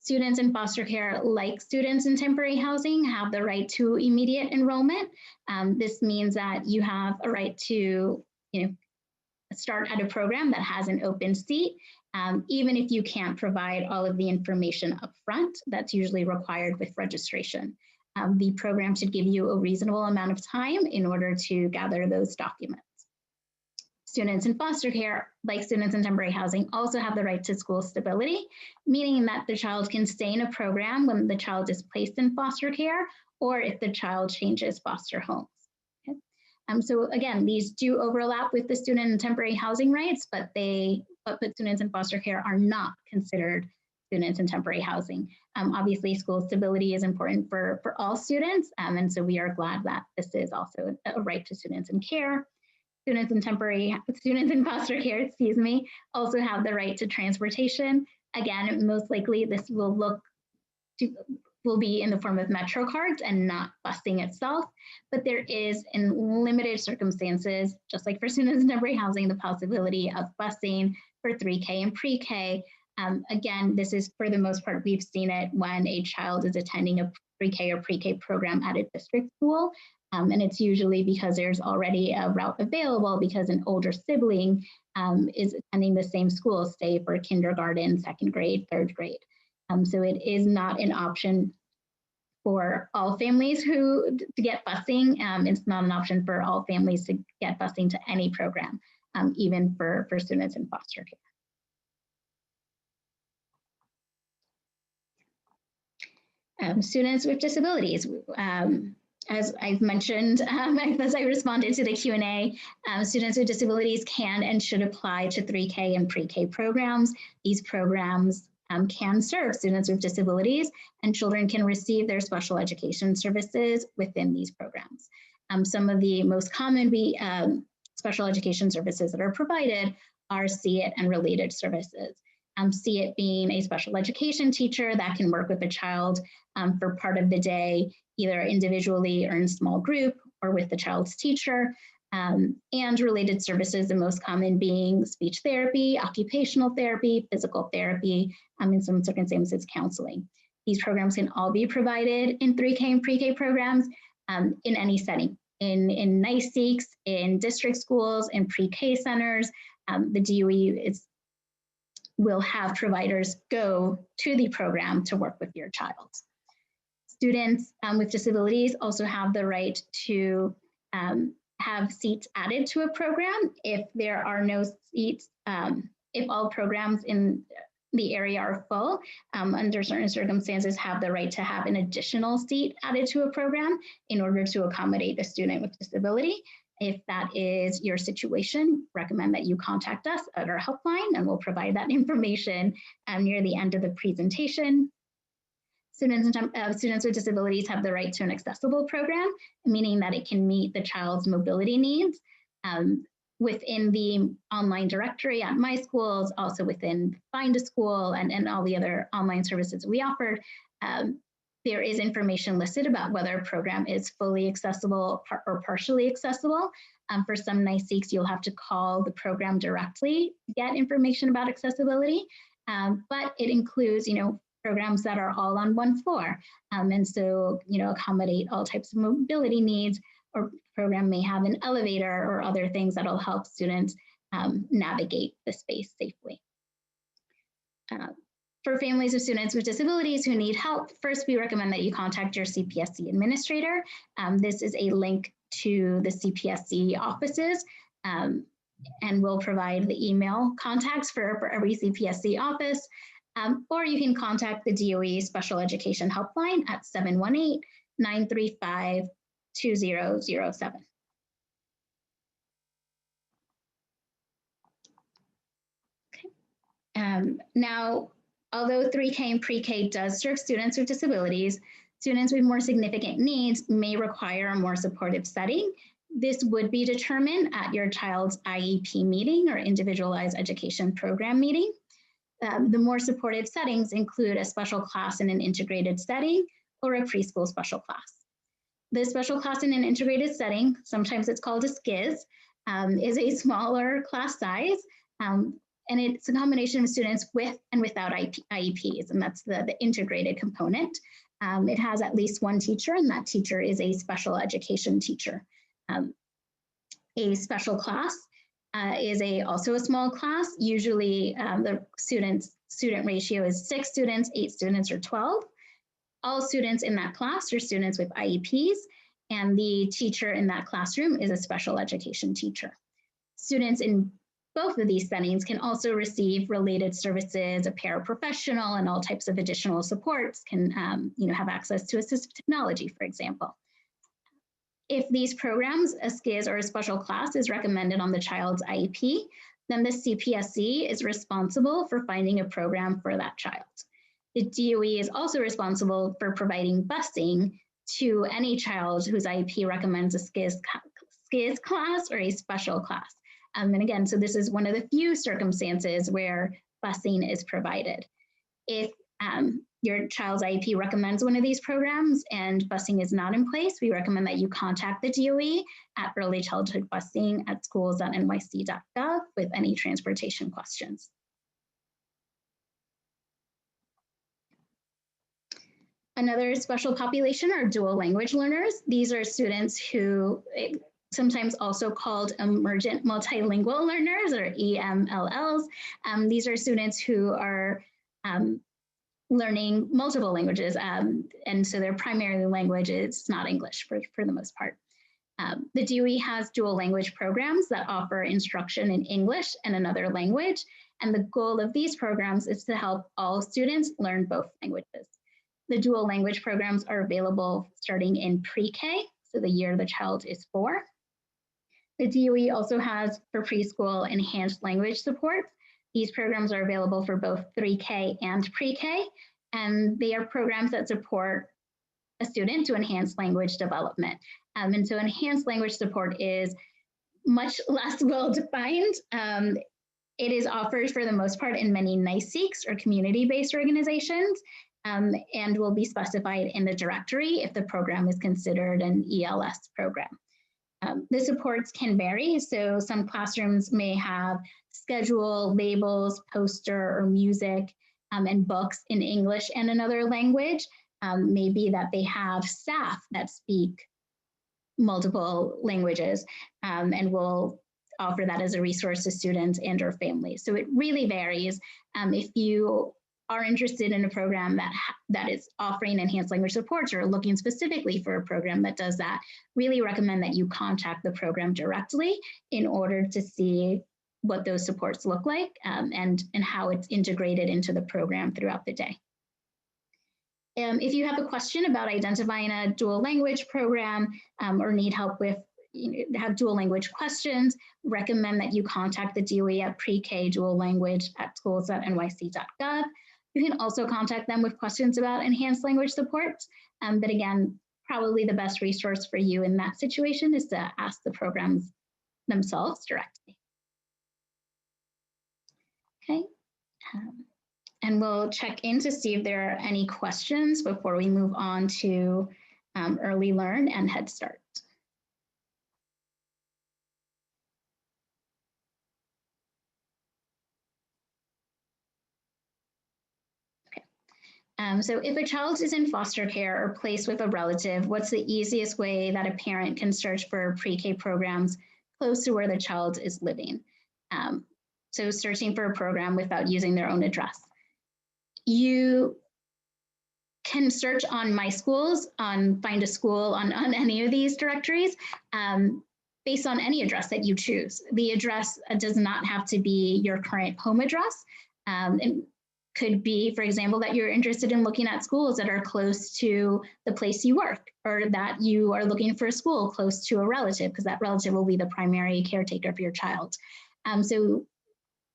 Students in foster care, like students in temporary housing, have the right to immediate enrollment. This means that you have a right to, start at a program that has an open seat, even if you can't provide all of the information up front. That's usually required with registration. The program should give you a reasonable amount of time in order to gather those documents. Students in foster care, like students in temporary housing, also have the right to school stability, meaning that the child can stay in a program when the child is placed in foster care or if the child changes foster homes. Okay? So again, these do overlap with the student and temporary housing rights, but students in foster care are not considered students in temporary housing. Obviously, school stability is important for all students, and so we are glad that this is also a right to students in care. Students in foster care, also have the right to transportation. Again, most likely this will be in the form of Metro cards and not busing itself, but there is, in limited circumstances, just like for students in temporary housing, the possibility of busing for 3K and pre-K. Again, this is, for the most part, we've seen it when a child is attending a pre-K or pre-K program at a district school. And it's usually because there's already a route available because an older sibling is attending the same school, say for kindergarten, second grade, third grade. So it is not an option for all families to get busing. It's not an option for all families to get busing to any program, even for students in foster care. Students with disabilities. As I've mentioned, as I responded to the Q&A, students with disabilities can and should apply to 3K and pre-K programs. These programs can serve students with disabilities, and children can receive their special education services within these programs. Some of the most common special education services that are provided are SEEIT and related services. SEEIT being a special education teacher that can work with a child for part of the day, either individually or in small group or with the child's teacher, and related services, the most common being speech therapy, occupational therapy, physical therapy, in some circumstances, counseling. These programs can all be provided in 3K and pre-K programs in any setting, in NYCEECS, in district schools, in pre-K centers. The DOE is will have providers go to the program to work with your child. Students with disabilities also have the right to have seats added to a program if there are no seats, if all programs in the area are full, under certain circumstances have the right to have an additional seat added to a program in order to accommodate a student with disability. If that is your situation, recommend that you contact us at our helpline and we'll provide that information near the end of the presentation. Students with disabilities have the right to an accessible program, meaning that it can meet the child's mobility needs within the online directory at MySchools, also within Find a School and all the other online services we offer. There is information listed about whether a program is fully accessible or partially accessible. For some NYCEECS, you'll have to call the program directly to get information about accessibility, but it includes, programs that are all on one floor. And so, accommodate all types of mobility needs, or program may have an elevator or other things that'll help students navigate the space safely. For families of students with disabilities who need help, first we recommend that you contact your CPSC administrator. This is a link to the CPSC offices, and we'll provide the email contacts for every CPSC office. Or you can contact the DOE Special Education Helpline at 718-935-2007. Okay. Now, although 3K and Pre-K does serve students with disabilities, students with more significant needs may require a more supportive setting. This would be determined at your child's IEP meeting or Individualized Education Program meeting. The more supportive settings include a special class in an integrated setting or a preschool special class. The special class in an integrated setting, sometimes it's called a SCIS, is a smaller class size, and it's a combination of students with and without IEPs, and that's the integrated component. It has at least one teacher, and that teacher is a special education teacher. A special class is also a small class. Usually the student ratio is 6 students, 8 students, or 12. All students in that class are students with IEPs, and the teacher in that classroom is a special education teacher. Students in both of these settings can also receive related services, a paraprofessional, and all types of additional supports, can have access to assistive technology, for example. If these programs, a SCIS or a special class, is recommended on the child's IEP, then the CPSC is responsible for finding a program for that child. The DOE is also responsible for providing busing to any child whose IEP recommends a SCIS class or a special class. And again, so this is one of the few circumstances where busing is provided. If your child's IEP recommends one of these programs and busing is not in place, we recommend that you contact the DOE at early childhood busing at schools.nyc.gov with any transportation questions. Another special population are dual language learners. These are students who, sometimes also called emergent multilingual learners, or EMLLs. These are students who are learning multiple languages, and so their primary language is not English for the most part. The DOE has dual language programs that offer instruction in English and another language, and the goal of these programs is to help all students learn both languages. The dual language programs are available starting in pre-K, so the year the child is 4. The DOE also has, for preschool, enhanced language support. These programs are available for both 3K and pre-K, and they are programs that support a student to enhance language development. And so enhanced language support is much less well-defined. It is offered for the most part in many NYCEECS or community-based organizations, and will be specified in the directory if the program is considered an ELS program. The supports can vary, so some classrooms may have schedule, labels, poster, or music, and books in English and another language. Maybe that they have staff that speak multiple languages and will offer that as a resource to students and or families. So it really varies. If you are interested in a program that is offering enhanced language supports or looking specifically for a program that does that, really recommend that you contact the program directly in order to see what those supports look like and how it's integrated into the program throughout the day. If you have a question about identifying a dual language program or need help with have dual language questions, recommend that you contact the DOE at Pre-K Dual Language at schools.nyc.gov. You can also contact them with questions about enhanced language supports. But again, probably the best resource for you in that situation is to ask the programs themselves directly. Okay. And we'll check in to see if there are any questions before we move on to Early Learn and Head Start. So if a child is in foster care or placed with a relative, what's the easiest way that a parent can search for pre-K programs close to where the child is living? So searching for a program without using their own address. You can search on MySchools, on Find a School, on any of these directories based on any address that you choose. The address does not have to be your current home address. It could be, for example, that you're interested in looking at schools that are close to the place you work, or that you are looking for a school close to a relative, because that relative will be the primary caretaker for your child. So,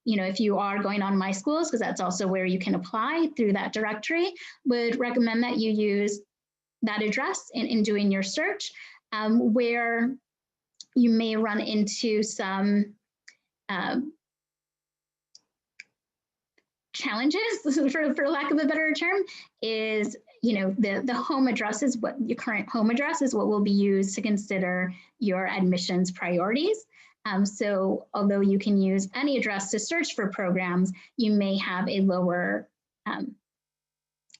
if you are going on MySchools, because that's also where you can apply through that directory, would recommend that you use that address in doing your search, where you may run into some challenges, for lack of a better term, is the home address is what your current home address is what will be used to consider your admissions priorities. So although you can use any address to search for programs, you may have a lower,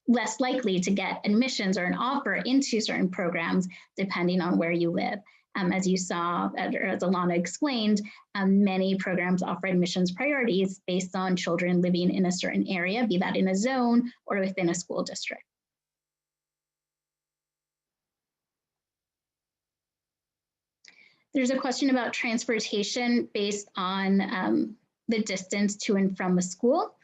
less likely to get admissions or an offer into certain programs depending on where you live. As you saw, as Alana explained, many programs offer admissions priorities based on children living in a certain area, be that in a zone or within a school district. There's a question about transportation based on the distance to and from a school.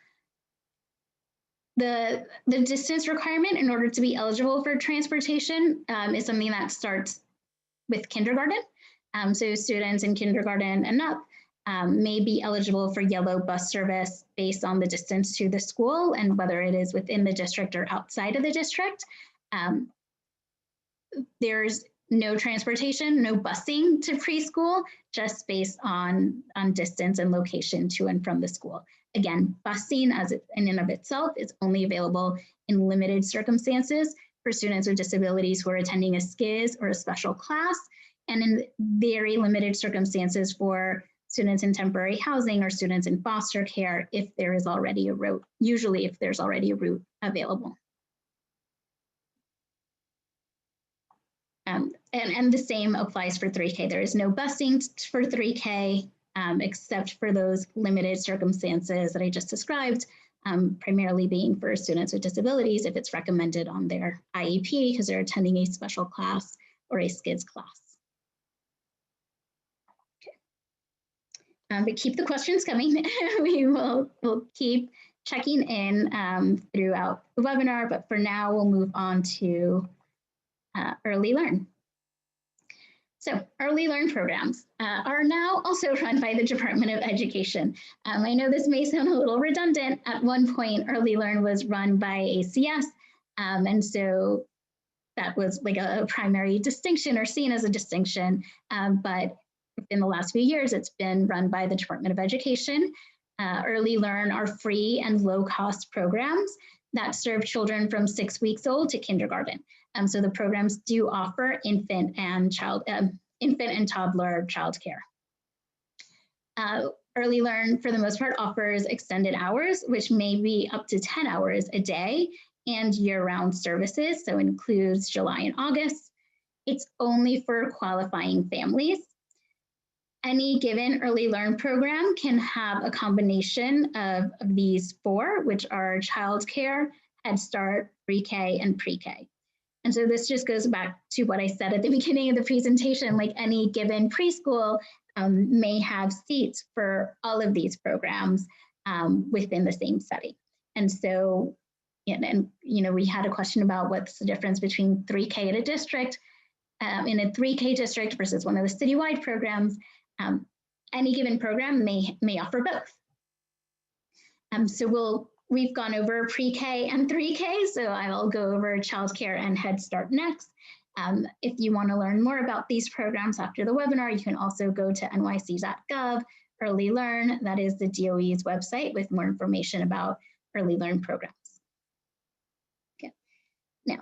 The distance requirement in order to be eligible for transportation is something that starts with kindergarten. So students in kindergarten and up may be eligible for yellow bus service based on the distance to the school and whether it is within the district or outside of the district. There's no transportation, no busing to preschool, just based on distance and location to and from the school. Again, busing in and of itself is only available in limited circumstances for students with disabilities who are attending a SCIS or a special class, and in very limited circumstances for students in temporary housing or students in foster care if there is already a route, usually if there's already a route available. And the same applies for 3K. There is no busing for 3K except for those limited circumstances that I just described, primarily being for students with disabilities if it's recommended on their IEP because they're attending a special class or a SCIS class. Okay. But keep the questions coming. We'll keep checking in throughout the webinar, but for now we'll move on to Early Learn. So Early Learn programs are now also run by the Department of Education. I know this may sound a little redundant. At one point, Early Learn was run by ACS, and so that was like a primary distinction or seen as a distinction, but in the last few years, it's been run by the Department of Education. Early Learn are free and low-cost programs that serve children from 6 weeks old to kindergarten. So the programs do offer infant and toddler childcare. Early Learn, for the most part, offers extended hours, which may be up to 10 hours a day, and year-round services, so includes July and August. It's only for qualifying families. Any given early learn program can have a combination of these four, which are childcare, Head Start, pre-K, and pre-K. And so this just goes back to what I said at the beginning of the presentation, like any given preschool may have seats for all of these programs within the same setting. And so, we had a question about what's the difference between 3K at a district, in a 3K district versus one of the citywide programs. Any given program may offer both. So we've gone over pre-K and 3K, so I'll go over childcare and Head Start next. If you want to learn more about these programs after the webinar, you can also go to nyc.gov, Early Learn. That is the DOE's website with more information about Early Learn programs. Okay. Now,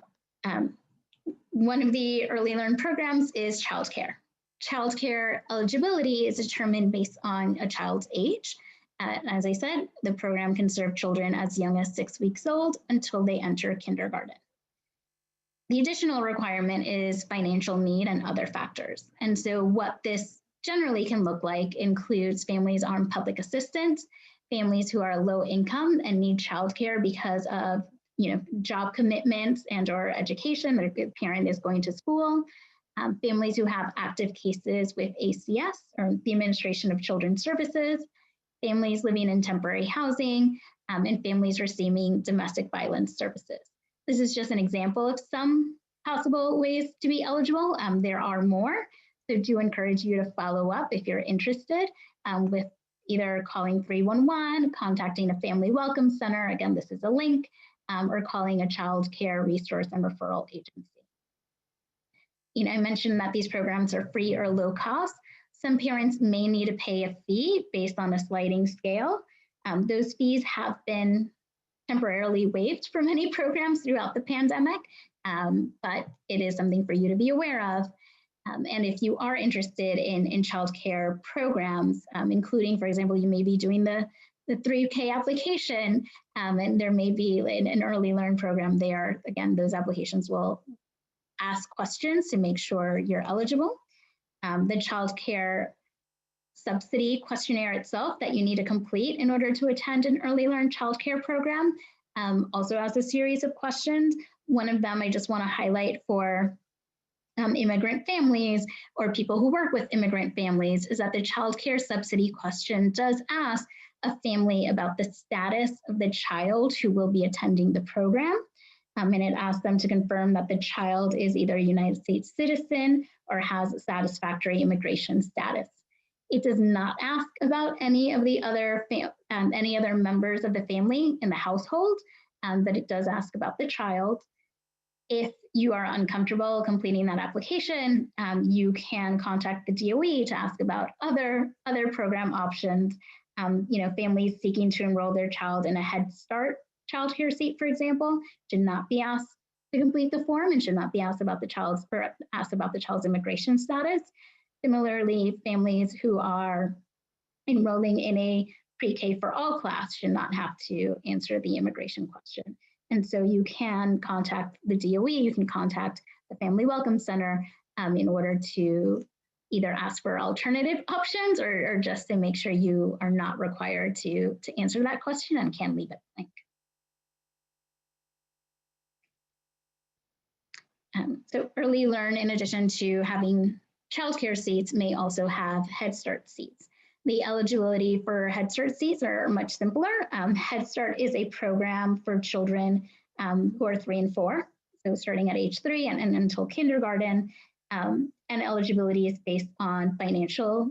one of the Early Learn programs is childcare. Childcare eligibility is determined based on a child's age. As I said, the program can serve children as young as 6 weeks old until they enter kindergarten. The additional requirement is financial need and other factors. And so what this generally can look like includes families on public assistance, families who are low income and need childcare because of job commitments and or education, their parent is going to school, families who have active cases with ACS or the Administration of Children's Services, families living in temporary housing, and families receiving domestic violence services. This is just an example of some possible ways to be eligible. There are more, so do encourage you to follow up if you're interested with either calling 311, contacting a family welcome center, again, this is a link, or calling a child care resource and referral agency. I mentioned that these programs are free or low cost. Some parents may need to pay a fee based on a sliding scale. Those fees have been temporarily waived for many programs throughout the pandemic, but it is something for you to be aware of. And if you are interested in childcare programs, including, for example, you may be doing the 3K application, and there may be an early learn program there. Again, those applications will ask questions to make sure you're eligible. The child care subsidy questionnaire itself that you need to complete in order to attend an early learn childcare program also has a series of questions. One of them I just want to highlight for immigrant families or people who work with immigrant families is that the child care subsidy question does ask a family about the status of the child who will be attending the program. And it asks them to confirm that the child is either a United States citizen or has satisfactory immigration status. It does not ask about any of the other members of the family in the household, but it does ask about the child. If you are uncomfortable completing that application, you can contact the DOE to ask about other program options. Families seeking to enroll their child in a Head Start childcare seat, for example, should not be asked to complete the form and should not be asked about the child's immigration status. Similarly, families who are enrolling in a pre-K for all class should not have to answer the immigration question. And so you can contact the DOE, you can contact the Family Welcome Center in order to either ask for alternative options or just to make sure you are not required to answer that question and can leave it blank. So early learn, in addition to having childcare seats, may also have Head Start seats. The eligibility for Head Start seats are much simpler. Head Start is a program for children who are 3 and 4, so starting at age 3 and until kindergarten. And eligibility is based on financial,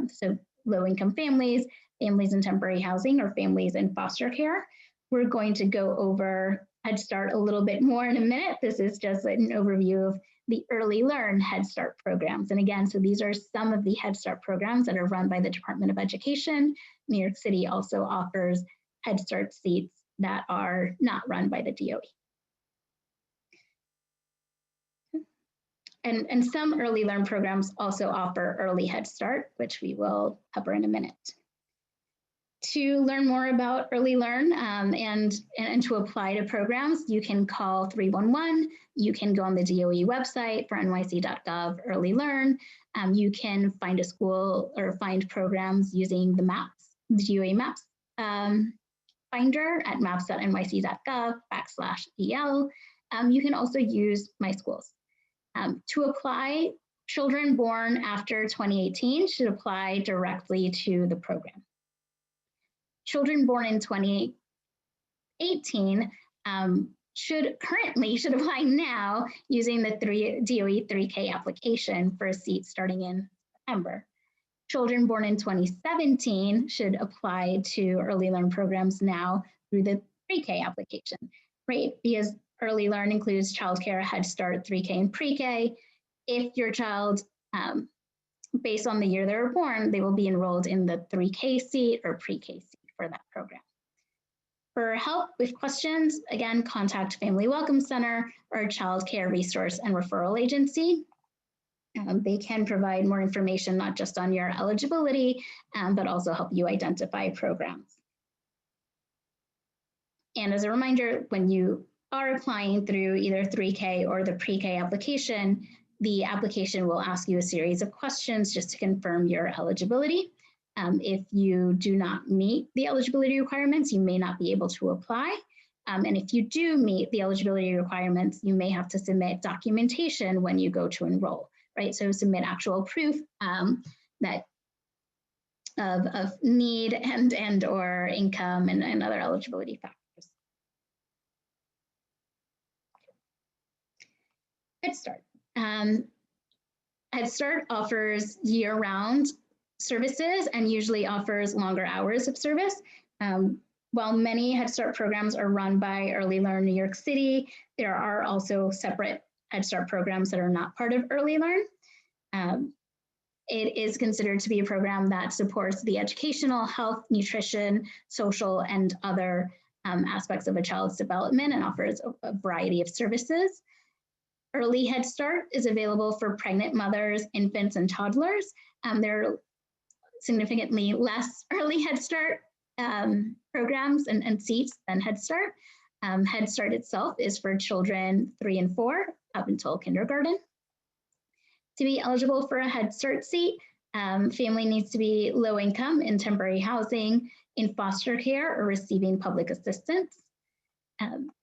so low-income families, families in temporary housing, or families in foster care. We're going to go over Head Start a little bit more in a minute. This is just an overview of the Early Learn Head Start programs. And again, so these are some of the Head Start programs that are run by the Department of Education. New York City also offers Head Start seats that are not run by the DOE. And some Early Learn programs also offer Early Head Start, which we will cover in a minute. To learn more about Early Learn and to apply to programs, you can call 311. You can go on the DOE website for nyc.gov Early Learn. You can find a school or find programs using the maps, the DOE Maps finder at maps.nyc.gov/EL. You can also use MySchools. To apply, children born after 2018 should apply directly to the program. Children born in 2018 should apply now using the DOE 3K application for a seat starting in September. Children born in 2017 should apply to Early Learn programs now through the 3K application, right? Because Early Learn includes childcare, Head Start, 3K, and Pre-K. If your child, based on the year they were born, they will be enrolled in the 3K seat or Pre-K seat for that program. For help with questions, again, contact Family Welcome Center or Child Care Resource and Referral Agency. They can provide more information, not just on your eligibility, but also help you identify programs. And as a reminder, when you are applying through either 3K or the Pre-K application, the application will ask you a series of questions just to confirm your eligibility. If you do not meet the eligibility requirements, you may not be able to apply. And if you do meet the eligibility requirements, you may have to submit documentation when you go to enroll, right? So submit actual proof that of need and or income and other eligibility factors. Head Start. Head Start offers year-round services and usually offers longer hours of service. While many Head Start programs are run by Early Learn New York City, there are also separate Head Start programs that are not part of Early Learn. It is considered to be a program that supports the educational, health, nutrition, social, and other aspects of a child's development and offers a variety of services. Early Head Start is available for pregnant mothers, infants, and toddlers. There are significantly less Early Head Start programs and seats than Head Start. Head Start itself is for children 3 and 4 up until kindergarten. To be eligible for a Head Start seat, family needs to be low income in temporary housing, in foster care, or receiving public assistance.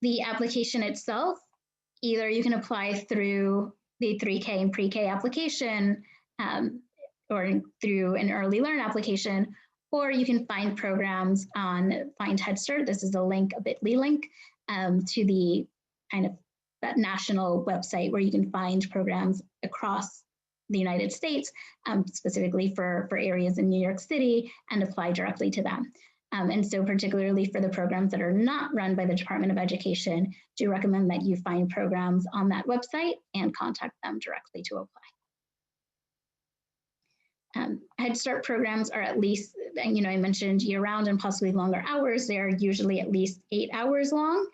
The application itself, either you can apply through the 3K and Pre-K application or through an Early Learn application, or you can find programs on Find Head Start. This is a link, a bit.ly link to the kind of that national website where you can find programs across the United States, specifically for areas in New York City, and apply directly to them. And so particularly for the programs that are not run by the Department of Education, do recommend that you find programs on that website and contact them directly to apply. Head Start programs are at least, I mentioned year-round and possibly longer hours. They're usually at least 8 hours long.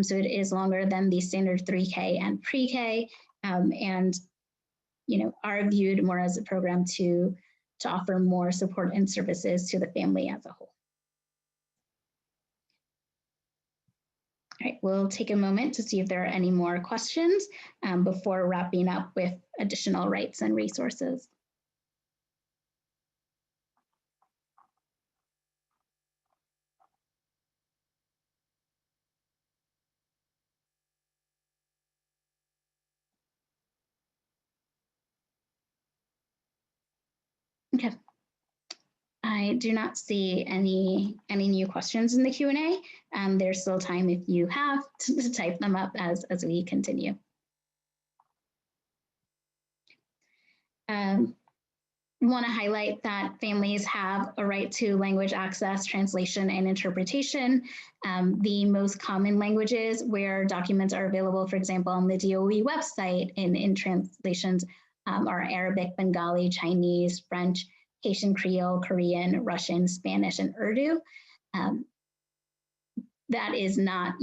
So it is longer than the standard 3K and Pre-K, and are viewed more as a program to offer more support and services to the family as a whole. All right, we'll take a moment to see if there are any more questions before wrapping up with additional rights and resources. Okay. I do not see any new questions in the Q&A. There's still time if you have to type them up as we continue. I want to highlight that families have a right to language access, translation, and interpretation. The most common languages where documents are available, for example, on the DOE website in translations are Arabic, Bengali, Chinese, French, Haitian Creole, Korean, Russian, Spanish, and Urdu. That is not,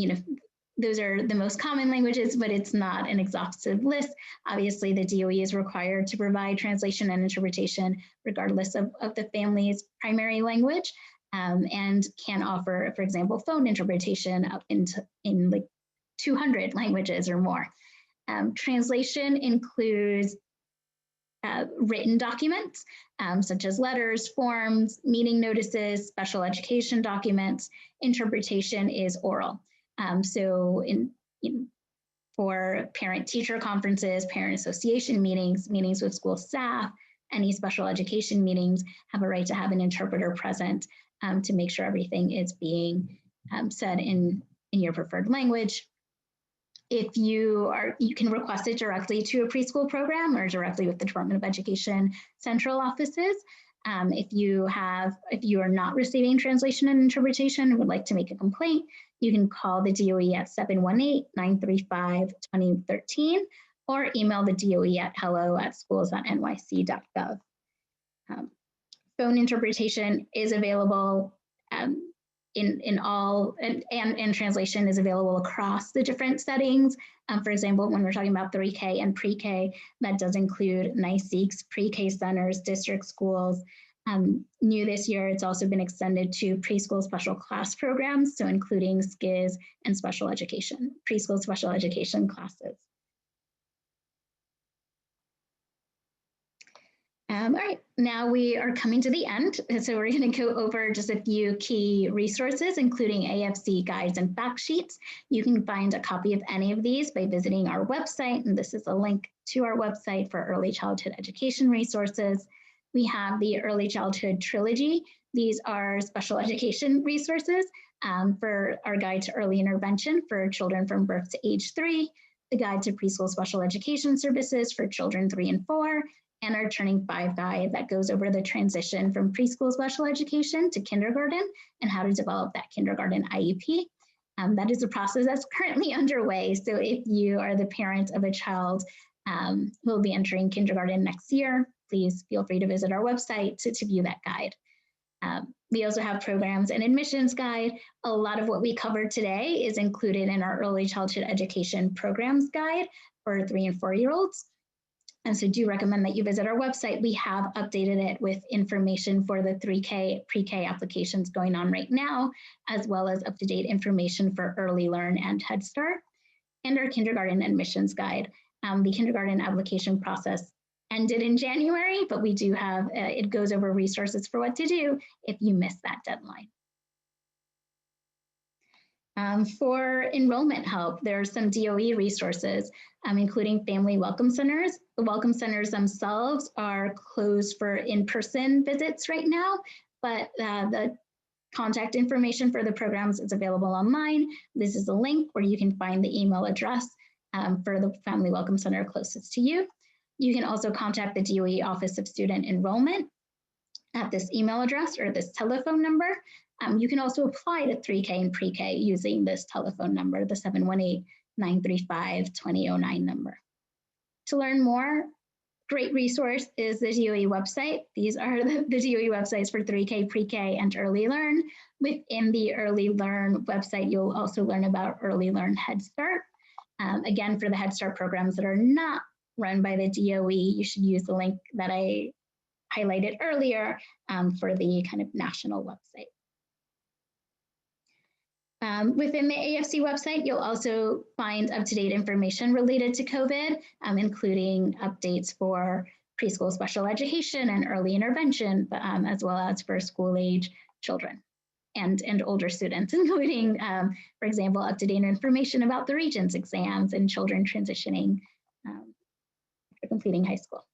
those are the most common languages, but it's not an exhaustive list. Obviously, the DOE is required to provide translation and interpretation regardless of the family's primary language. and can offer, for example, phone interpretation up in like 200 languages or more. Translation includes written documents, such as letters, forms, meeting notices, special education documents. Interpretation is oral. So for parent-teacher conferences, parent association meetings, meetings with school staff, any special education meetings, have a right to have an interpreter present to make sure everything is being said in your preferred language. If you can request it directly to a preschool program or directly with the Department of Education central offices. If you are not receiving translation and interpretation and would like to make a complaint, you can call the DOE at 718-935-2013 or email the DOE at hello@schools.nyc.gov. Phone interpretation is available in all, and translation is available across the different settings. For example, when we're talking about 3K and pre-K, that does include NYCEECS, pre-K centers, district schools. New this year, it's also been extended to preschool special class programs, so including SCIS and special education, preschool special education classes. All right, now we are coming to the end. So we're going to go over just a few key resources, including AFC guides and fact sheets. You can find a copy of any of these by visiting our website, and this is a link to our website for early childhood education resources. We have the Early Childhood Trilogy. These are special education resources for our guide to early intervention for children from birth to age 3, the guide to preschool special education services for children 3 and 4, and our Turning 5 guide that goes over the transition from preschool special education to kindergarten and how to develop that kindergarten IEP. That is a process that's currently underway. So if you are the parent of a child who will be entering kindergarten next year, please feel free to visit our website to view that guide. We also have programs and admissions guide. A lot of what we covered today is included in our early childhood education programs guide for 3 and 4-year-olds. And so do recommend that you visit our website. We have updated it with information for the 3K pre-K applications going on right now, as well as up-to-date information for Early Learn and Head Start, and our kindergarten admissions guide. The kindergarten application process ended in January, but we do have, it goes over resources for what to do if you miss that deadline. For enrollment help, there are some DOE resources, including family welcome centers. The welcome centers themselves are closed for in-person visits right now, but the contact information for the programs is available online. This is a link where you can find the email address for the family welcome center closest to you. You can also contact the DOE Office of Student Enrollment at this email address or this telephone number. You can also apply to 3K and pre-K using this telephone number, the 718-935-2009 number. To learn more, great resource is the DOE website. These are the DOE websites for 3K, pre-K, and Early Learn. Within the Early Learn website, you'll also learn about Early Learn Head Start. Again, for the Head Start programs that are not run by the DOE, you should use the link that I highlighted earlier for the kind of national website. Within the AFC website, you'll also find up-to-date information related to COVID, including updates for preschool special education and early intervention, as well as for school-age children and older students, including, for example, up-to-date information about the Regents exams and children transitioning after completing high school.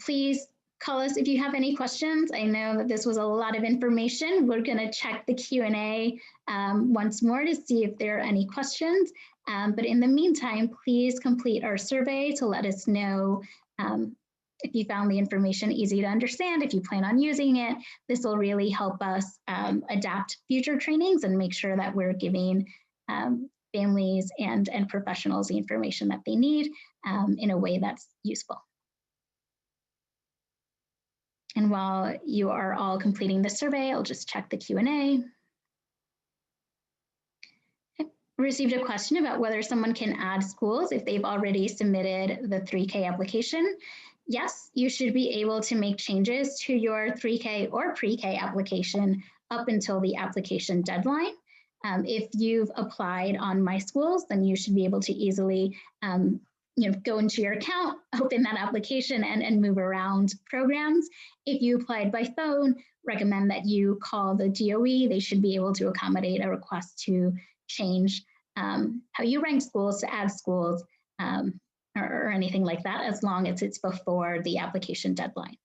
Please call us if you have any questions. I know that this was a lot of information. We're going to check the Q&A once more to see if there are any questions. But in the meantime, please complete our survey to let us know if you found the information easy to understand, if you plan on using it. This will really help us adapt future trainings and make sure that we're giving families and professionals the information that they need in a way that's useful. And while you are all completing the survey, I'll just check the Q&A. I received a question about whether someone can add schools if they've already submitted the 3K application. yes, you should be able to make changes to your 3K or pre-K application up until the application deadline. If you've applied on MySchools, then you should be able to easily go into your account, open that application, and move around programs. If you applied by phone, recommend that you call the DOE. They should be able to accommodate a request to change how you rank schools, to add schools, or anything like that, as long as it's before the application deadline.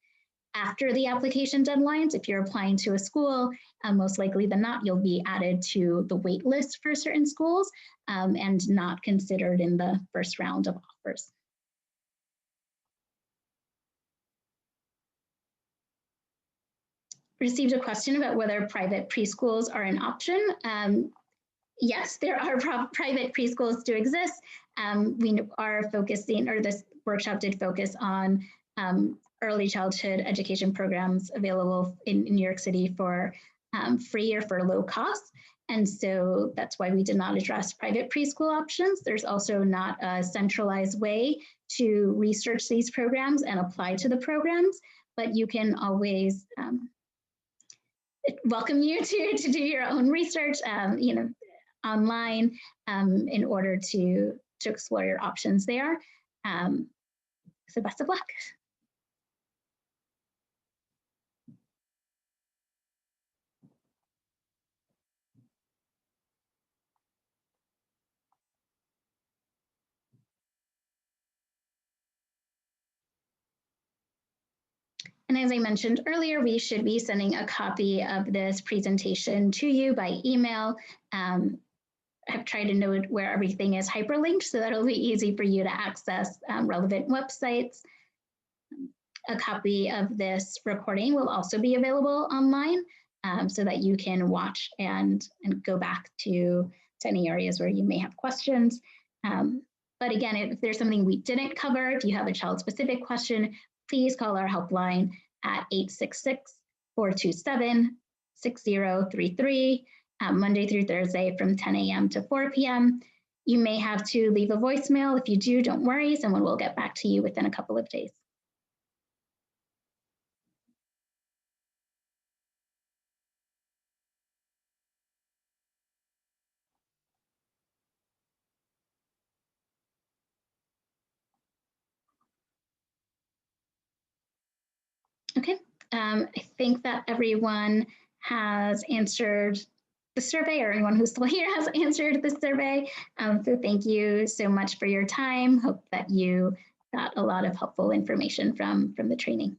After the application deadlines, if you're applying to a school, most likely than not, you'll be added to the wait list for certain schools and not considered in the first round of offers. Received a question about whether private preschools are an option. Yes, there are private preschools do exist. We are focusing, or this workshop did focus on early childhood education programs available in New York City for free or for low cost. And so that's why we did not address private preschool options. There's also not a centralized way to research these programs and apply to the programs, but you can always welcome you to do your own research, online in order to explore your options there. So best of luck. And as I mentioned earlier, we should be sending a copy of this presentation to you by email. I've tried to note where everything is hyperlinked so that it'll be easy for you to access relevant websites. A copy of this recording will also be available online so that you can watch and go back to any areas where you may have questions. But again, if there's something we didn't cover, if you have a child-specific question, please call our helpline at 866-427-6033, Monday through Thursday from 10 a.m. to 4 p.m. You may have to leave a voicemail. If you do, don't worry, someone will get back to you within a couple of days. Okay, I think that everyone has answered the survey, or anyone who's still here has answered the survey. So thank you so much for your time. Hope that you got a lot of helpful information from the training.